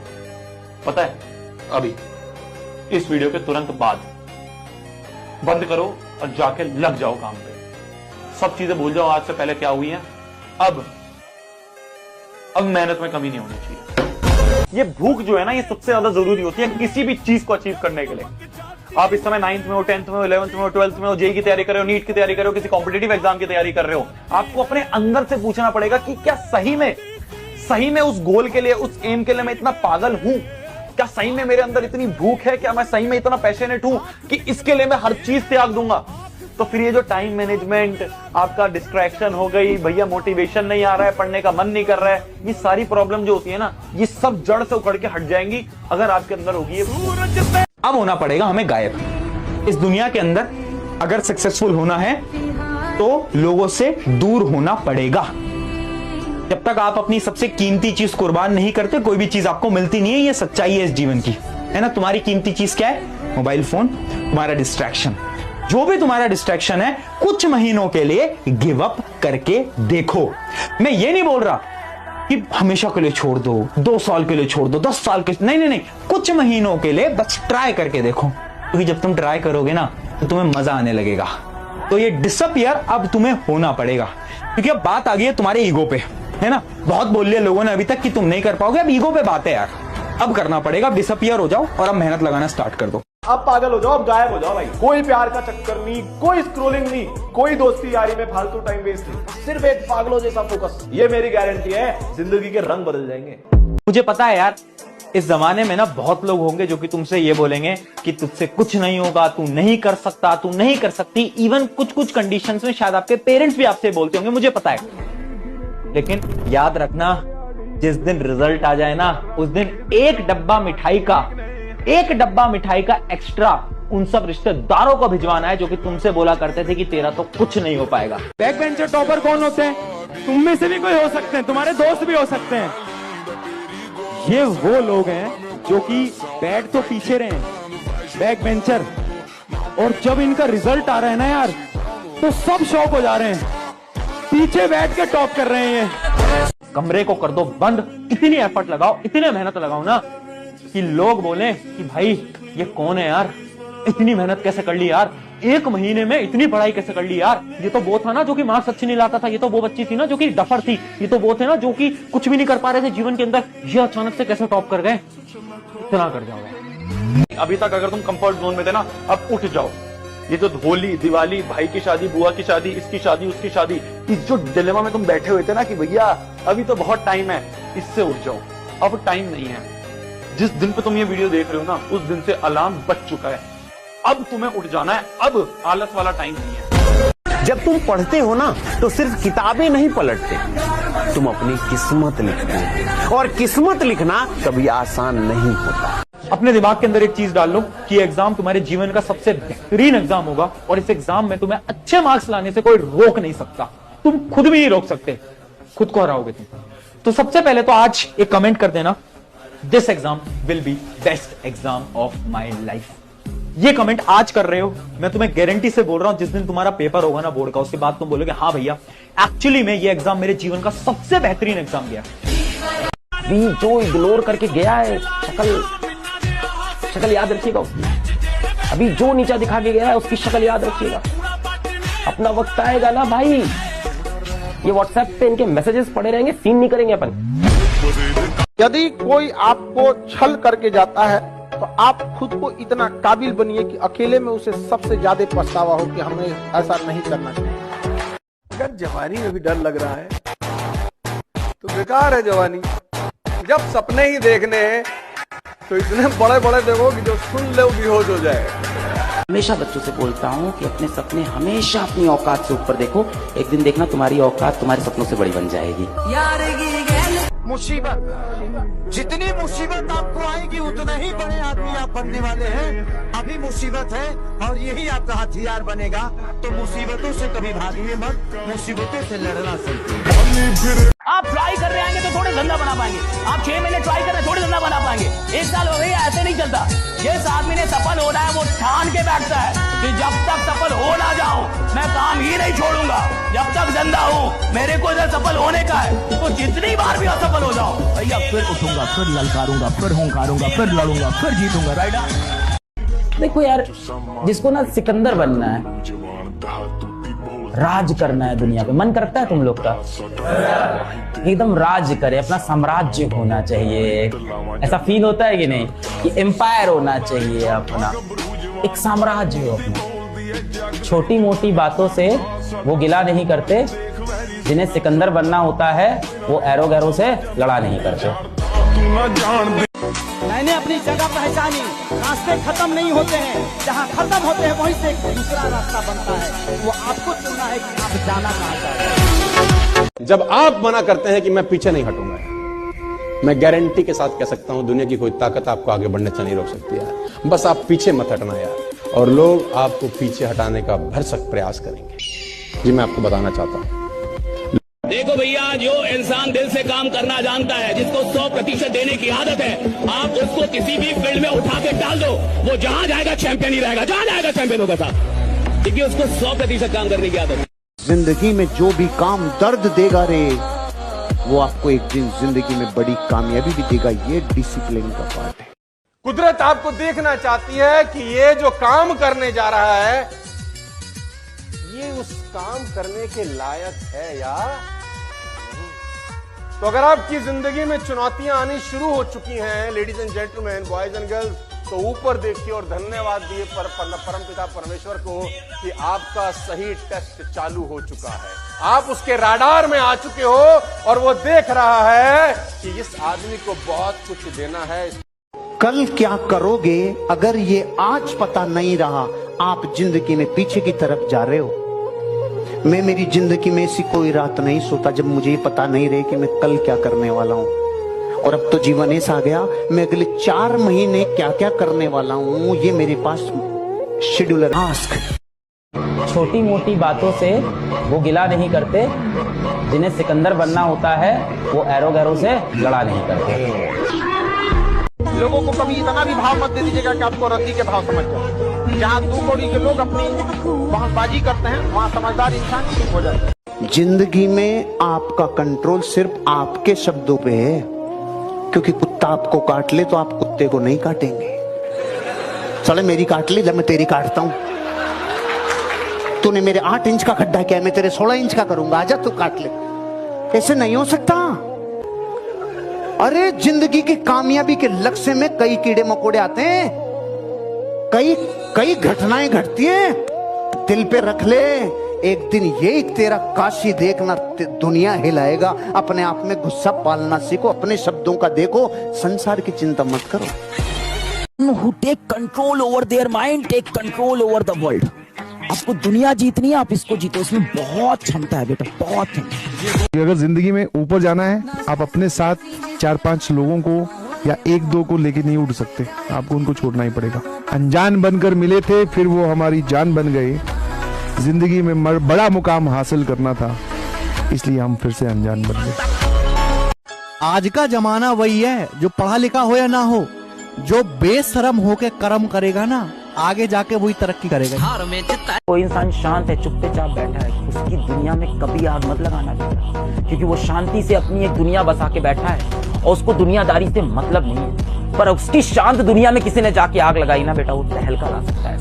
Speaker 27: पता है? अभी इस वीडियो के तुरंत बाद बंद करो और जाके लग जाओ काम पे। सब चीजें भूल जाओ आज से पहले क्या हुई है। अब मेहनत में कमी नहीं होनी चाहिए। ये भूख जो है ना, ये सबसे ज्यादा जरूरी होती है किसी भी चीज को अचीव करने के लिए। आप इस समय 9th में हो, 10th में हो, 11th में हो, 12th में हो, जेईई की तैयारी कर रहे हो, नीट की तैयारी कर रहे हो, किसी कॉम्पिटिटिव एग्जाम की तैयारी कर रहे हो, आपको अपने अंदर से पूछना पड़ेगा कि क्या सही में उस गोल के लिए, उस एम के लिए मैं इतना पागल हूं? क्या सही में मेरे अंदर इतनी भूख है? क्या मैं सही में इतना पैशनेट हूं कि इसके लिए मैं हर चीज त्याग दूंगा? तो फिर ये जो टाइम मैनेजमेंट, आपका डिस्ट्रैक्शन हो गई, भैया मोटिवेशन नहीं आ रहा है, पढ़ने का मन नहीं कर रहा है, ये सारी प्रॉब्लम जो होती है ना, ये सब जड़ से उखड़ के हट जाएंगी अगर आपके अंदर होगी ये। अब होना पड़ेगा हमें गायब। इस दुनिया के अंदर अगर सक्सेसफुल होना है तो लोगों से दूर होना पड़ेगा। जब तक आप अपनी सबसे कीमती चीज कुर्बान नहीं करते, कोई भी चीज आपको मिलती नहीं है। ये सच्चाई है इस जीवन की, है ना। तुम्हारी कीमती चीज क्या है? मोबाइल फोन, तुम्हारा डिस्ट्रैक्शन। जो भी तुम्हारा डिस्ट्रैक्शन है, कुछ महीनों के लिए गिव अप करके देखो। मैं ये नहीं बोल रहा कि हमेशा के लिए छोड़ दो, 2 साल के लिए छोड़ दो, 10 साल के, नहीं, कुछ महीनों के लिए बस ट्राई करके देखो। क्योंकि जब तुम ट्राई करोगे ना, तो तुम्हें मजा आने लगेगा। तो ये डिसअपियर अब तुम्हें होना पड़ेगा, क्योंकि अब बात आ गई है तुम्हारे ईगो पे, है ना। बहुत बोल लिया लोगों ने अभी तक कि तुम नहीं कर पाओगे, अब ईगो पे बात है यार। अब करना पड़ेगा, डिसअपियर हो जाओ और अब मेहनत लगाना स्टार्ट कर दो। अब पागल हो जाओ, अब गायब हो जाओ भाई। कोई प्यार का चक्कर नहीं, कोई स्क्रोलिंग नहीं, कोई दोस्ती यारी में फालतू टाइम वेस्ट नहीं, सिर्फ एक पागलों जैसा फोकस। ये मेरी गारंटी है, जिंदगी के रंग बदल जाएंगे। मुझे पता है यार, इस जमाने में ना बहुत लोग होंगे जो कि तुमसे ये बोलेंगे कि तुझसे कुछ नहीं होगा, तू नहीं कर सकता, तू नहीं कर सकती। इवन कुछ कंडीशंस में शायद आपके पेरेंट्स भी आपसे बोलते होंगे, मुझे पता है। लेकिन याद रखना, जिस दिन रिजल्ट आ जाए ना, उस दिन एक डब्बा मिठाई का एक्स्ट्रा उन सब रिश्तेदारों को भिजवाना है जो कि तुमसे बोला करते थे कि तेरा तो कुछ नहीं हो पाएगा। बैक बेंचर टॉपर कौन होते हैं? तुम में से भी कोई हो सकते हैं, तुम्हारे दोस्त भी हो सकते हैं। ये वो लोग हैं जो कि बैठ तो पीछे रहे हैं, बैक बेंचर, और जब इनका रिजल्ट आ रहा है ना यार, तो सब शॉक हो जा रहे हैं, पीछे बैठ के टॉप कर रहे हैं। कमरे को कर दो बंद, इतनी एफर्ट लगाओ, इतने मेहनत लगाओ ना कि लोग बोले कि भाई ये कौन है यार, इतनी मेहनत कैसे कर ली यार, 1 महीने में इतनी पढ़ाई कैसे कर ली यार। ये तो वो था ना जो कि मार्क्स अच्छी नहीं लाता था, ये तो वो बच्ची थी ना जो कि डफर थी, ये तो वो थे ना जो कि कुछ भी नहीं कर पा रहे थे जीवन के अंदर, ये अचानक से कैसे टॉप कर गए। इतना कर जाओगे। अभी तक अगर तुम कंफर्ट जोन में थे ना, अब उठ जाओ। ये जो होली, दिवाली, भाई की शादी, बुआ की शादी, इसकी शादी, उसकी शादी, इस जो डिलेमा में तुम बैठे हुए थे ना कि भैया अभी तो बहुत टाइम है, इससे उठ जाओ। अब टाइम नहीं है। जिस दिन पे तुम ये वीडियो देख रहे हो ना, उस दिन से अलार्म बज चुका है। अब तुम्हें उठ जाना है, अब आलस वाला टाइम नहीं है।
Speaker 2: जब तुम पढ़ते हो ना, तो सिर्फ किताबें नहीं पलटते, तुम अपनी किस्मत लिखते हो, और किस्मत लिखना कभी आसान नहीं होता।
Speaker 27: अपने दिमाग के अंदर एक चीज डाल लो कि एग्जाम तुम्हारे जीवन का सबसे बेहतरीन एग्जाम होगा, और इस एग्जाम में तुम्हें अच्छे मार्क्स लाने से कोई रोक नहीं सकता। तुम खुद भी नहीं रोक सकते, खुद को हराओगे तुम। तो सबसे पहले तो आज एक कमेंट कर देना, this exam will be best exam of my life. ये कमेंट आज कर रहे हो, मैं तुम्हें गारंटी से बोल रहा हूं, जिस दिन तुम्हारा पेपर होगा ना बोर्ड का, उसके बाद तुम बोलोगे हाँ भैया एक्चुअली में ये एग्जाम मेरे जीवन का सबसे बेहतरीन एग्जाम गया।
Speaker 3: अभी जो इग्नोर करके गया है, शक्ल याद रखिएगा उसकी। अभी जो नीचा दिखा के गया है उसकी शक्ल याद रखिएगा। अपना वक्त आएगा ना भाई, ये व्हाट्सएप पे इनके मैसेजेस पड़े रहेंगे, सीन नहीं करेंगे अपन।
Speaker 19: यदि कोई आपको छल करके जाता है तो आप खुद को इतना काबिल बनिए कि अकेले में उसे सबसे ज्यादा पछतावा हो कि हमें ऐसा नहीं करना चाहिए।
Speaker 5: अगर जवानी में भी डर लग रहा है तो बेकार है जवानी। जब सपने ही देखने हैं तो इतने बड़े बड़े देखो कि जो सुन ले वो बेहोश हो जाए।
Speaker 3: हमेशा बच्चों से बोलता हूँ कि अपने सपने हमेशा अपनी औकात से ऊपर देखो, एक दिन देखना तुम्हारी औकात तुम्हारे सपनों से बड़ी बन जाएगी।
Speaker 6: मुसीबत, जितनी मुसीबत आपको आएगी उतना ही बड़े आदमी आप बनने वाले हैं। अभी मुसीबत है और यही आपका हथियार बनेगा। तो मुसीबतों से कभी भागिए मत, मुसीबतों से लड़ना सीखिए।
Speaker 12: आप ट्राई कर रहे आएंगे तो थोड़े धंधा बना पाएंगे। आप 6 महीने ट्राई कर रहे थोड़े धंधा बना पाएंगे। 1 साल हो गई, ऐसे नहीं चलता। जिस आदमी ने सफल होना है वो ठान के बैठता है कि जब तक सफल हो ना जाऊं मैं काम ही नहीं छोड़ूंगा। जब तक जिंदा हूं मेरे को इधर सफल होने का है, तो जितनी बार भी असफल हो जाओ भैया फिर उठूंगा, फिर ललकारूंगा, फिर हुंकारूंगा, फिर लड़ूंगा, फिर जीतूंगा। राइट।
Speaker 3: देखो यार, जिसको ना सिकंदर बनना है, राज करना है दुनिया पे, मन करता है तुम लोग का एकदम राज करे, अपना साम्राज्य होना चाहिए। ऐसा फील होता है कि नहीं कि एम्पायर होना चाहिए, अपना एक साम्राज्य हो अपना। छोटी मोटी बातों से वो गिला नहीं करते। जिन्हें सिकंदर बनना होता है वो एरो गैरो से लड़ा नहीं करते।
Speaker 6: मैंने अपनी जगह पहचानी। रास्ते खत्म नहीं होते हैं, जहाँ खत्म होते हैं वहीं से एक दूसरा रास्ता बनता है। वो आपको चुनना है कि आप जाना कहाँ चाहते हैं।
Speaker 22: जब आप मना करते हैं कि मैं पीछे नहीं हटूंगा, मैं गारंटी के साथ कह सकता हूं दुनिया की कोई ताकत आपको आगे बढ़ने से नहीं रोक सकती यार। बस आप पीछे मत हटना यार, और लोग आपको पीछे हटाने का भरसक प्रयास करेंगे। जी मैं आपको बताना चाहता हूं,
Speaker 12: देखो भैया, जो इंसान दिल से काम करना जानता है, जिसको 100% देने की आदत है, आप उसको किसी भी फील्ड में उठा के डाल दो, वो जहां जाएगा चैंपियन ही रहेगा, जहां जाएगा चैंपियन होगा साहब, क्योंकि उसको 100% काम करने की आदत है।
Speaker 11: जिंदगी में जो भी काम दर्द देगा रे, वो आपको एक दिन जिंदगी में बड़ी कामयाबी भी देगा। ये डिसिप्लिन का पार्ट है।
Speaker 22: कुदरत आपको देखना चाहती है कि ये जो काम करने जा रहा है ये उस काम करने के लायक है या नहीं। तो अगर आपकी जिंदगी में चुनौतियां आनी शुरू हो चुकी हैं ladies and gentleman, boys and girls, तो ऊपर देखिए और धन्यवाद दिए परमपिता परमेश्वर को कि आपका सही टेस्ट चालू हो चुका है। आप उसके राडार में आ चुके हो और वो देख रहा है कि इस आदमी को बहुत कुछ देना है।
Speaker 11: कल क्या करोगे अगर ये आज पता नहीं रहा, आप जिंदगी में पीछे की तरफ जा रहे हो। मैं मेरी जिंदगी में ऐसी कोई रात नहीं सोता जब मुझे पता नहीं रहे कि मैं कल क्या करने वाला हूं। और अब तो जीवन ऐसा आ गया, मैं अगले 4 महीने क्या क्या करने वाला हूं ये मेरे पास शेड्यूलर। आस्क।
Speaker 3: छोटी मोटी बातों से वो गिला नहीं करते। जिन्हें सिकंदर बनना होता है वो एरो गैरो से लड़ा नहीं करते।
Speaker 19: लोगों को कभी इतना भी भाव मत दे दीजिएगा कि आपको रद्दी के भाव समझ जाए। जहाँ 2 कौड़ी के लोग अपनी बहसबाजी करते हैं वहाँ समझदार इंसान चुप हो जाता है।
Speaker 11: जिंदगी में आपका कंट्रोल सिर्फ आपके शब्दों पे है, क्योंकि कुत्ता आपको काट ले तो आप कुत्ते को नहीं काटेंगे। चले मेरी काट ले, जब मैं तेरी काटता हूं। तूने मेरे 8 इंच का खड्डा किया, मैं तेरे 16 इंच का करूंगा, आजा तू काट ले। ऐसे नहीं हो सकता। अरे जिंदगी की कामयाबी के लक्ष्य में कई कीड़े मकोड़े आते हैं, कई घटनाएं घटती हैं। दिल पे रख ले, एक दिन ये तेरा काशी देखना दुनिया हिलाएगा। अपने आप में गुस्सा पालना सीखो, अपने शब्दों का देखो, संसार की चिंता मत करो।
Speaker 12: Who take control over their mind, take control over the world. आपको दुनिया जीतनी है, आप इसको जीतो, इसमें बहुत क्षमता है बेटा, बहुत क्षमता।
Speaker 8: अगर जिंदगी में ऊपर जाना है, आप अपने साथ 4-5 लोगों को या 1-2 को लेके नहीं उठ सकते, आपको उनको छोड़ना ही पड़ेगा। अनजान बनकर मिले थे, फिर वो हमारी जान बन गए। जिंदगी में बड़ा मुकाम हासिल करना था, इसलिए हम फिर से अनजान बन गए।
Speaker 11: आज का जमाना वही है, जो पढ़ा लिखा हो या ना हो, जो बेशरम होके कर्म करेगा ना, आगे जाके वही तरक्की करेगा।
Speaker 3: कोई इंसान शांत है, चुपचाप बैठा है, उसकी दुनिया में कभी आग मत लगाना बेटा, क्योंकि वो शांति से अपनी एक दुनिया बसा के बैठा है और उसको दुनियादारी से मतलब नहीं है। पर उसकी शांत दुनिया में किसी ने जाके आग लगाई ना बेटा, वो तहलका ला सकता है।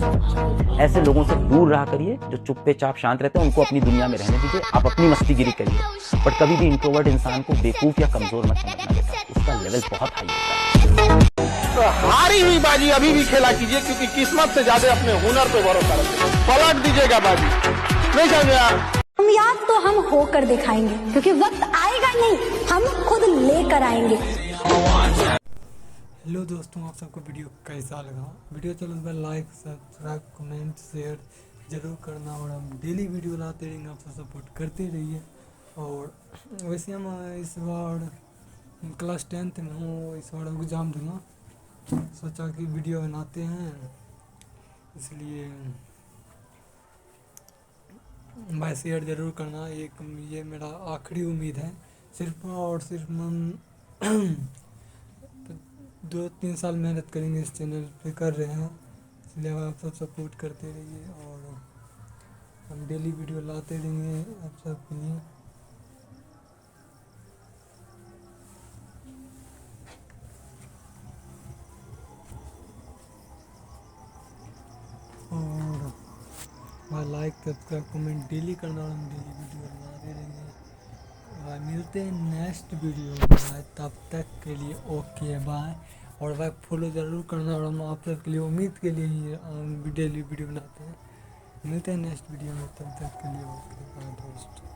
Speaker 3: ऐसे लोगों से दूर रहा करिए जो चुपचाप शांत रहते हैं, उनको अपनी दुनिया में रहने दीजिए, आप अपनी मस्तीगिरी करिए। पर कभी भी इंट्रोवर्ट इंसान को बेवकूफ या कमजोर मत समझना बेटा, उसका लेवल बहुत हाई होता है।
Speaker 19: तो हारी हुई बाजी अभी भी खेला कीजिए, क्योंकि किस्मत से ज्यादा अपने हुनर पे भरोसा रखिए। पलट दीजिएगा बाजी, नहीं समझे आप?
Speaker 20: कामयाब तो हम होकर दिखाएंगे, क्योंकि वक्त आएगा नहीं, हम खुद लेकर आएंगे।
Speaker 23: हेलो दोस्तों, आप सबको वीडियो कैसा लगा? वीडियो चलो तो लाइक, सब्सक्राइब, कमेंट, शेयर जरूर करना, और हम डेली वीडियो लाते रहेंगे, आप सब सपोर्ट करते रहिए। और वैसे हम इस बार क्लास 10th में हूँ, इस बार एग्ज़ाम दूंगा। सोचा कि वीडियो बनाते हैं, इसलिए भाई शेयर ज़रूर करना। ये मेरा आखिरी उम्मीद है, सिर्फ और सिर्फ हम 2-3 साल मेहनत करेंगे, इस चैनल पे कर रहे हैं, इसलिए आप सब सपोर्ट करते रहिए और हम डेली वीडियो लाते रहेंगे आप सब के लिए। और भाई लाइक सब्सक्राइब कमेंट डेली करना और हम डेली वीडियो बनाते रहेंगे। भाई मिलते हैं नेक्स्ट वीडियो में भाई, तब तक के लिए ओके बाय। और भाई फॉलो ज़रूर करना और हम आप सब के लिए उम्मीद के लिए ही डेली वीडियो बनाते हैं। मिलते हैं नेक्स्ट वीडियो में, तब तक के लिए ओके बाय दोस्त।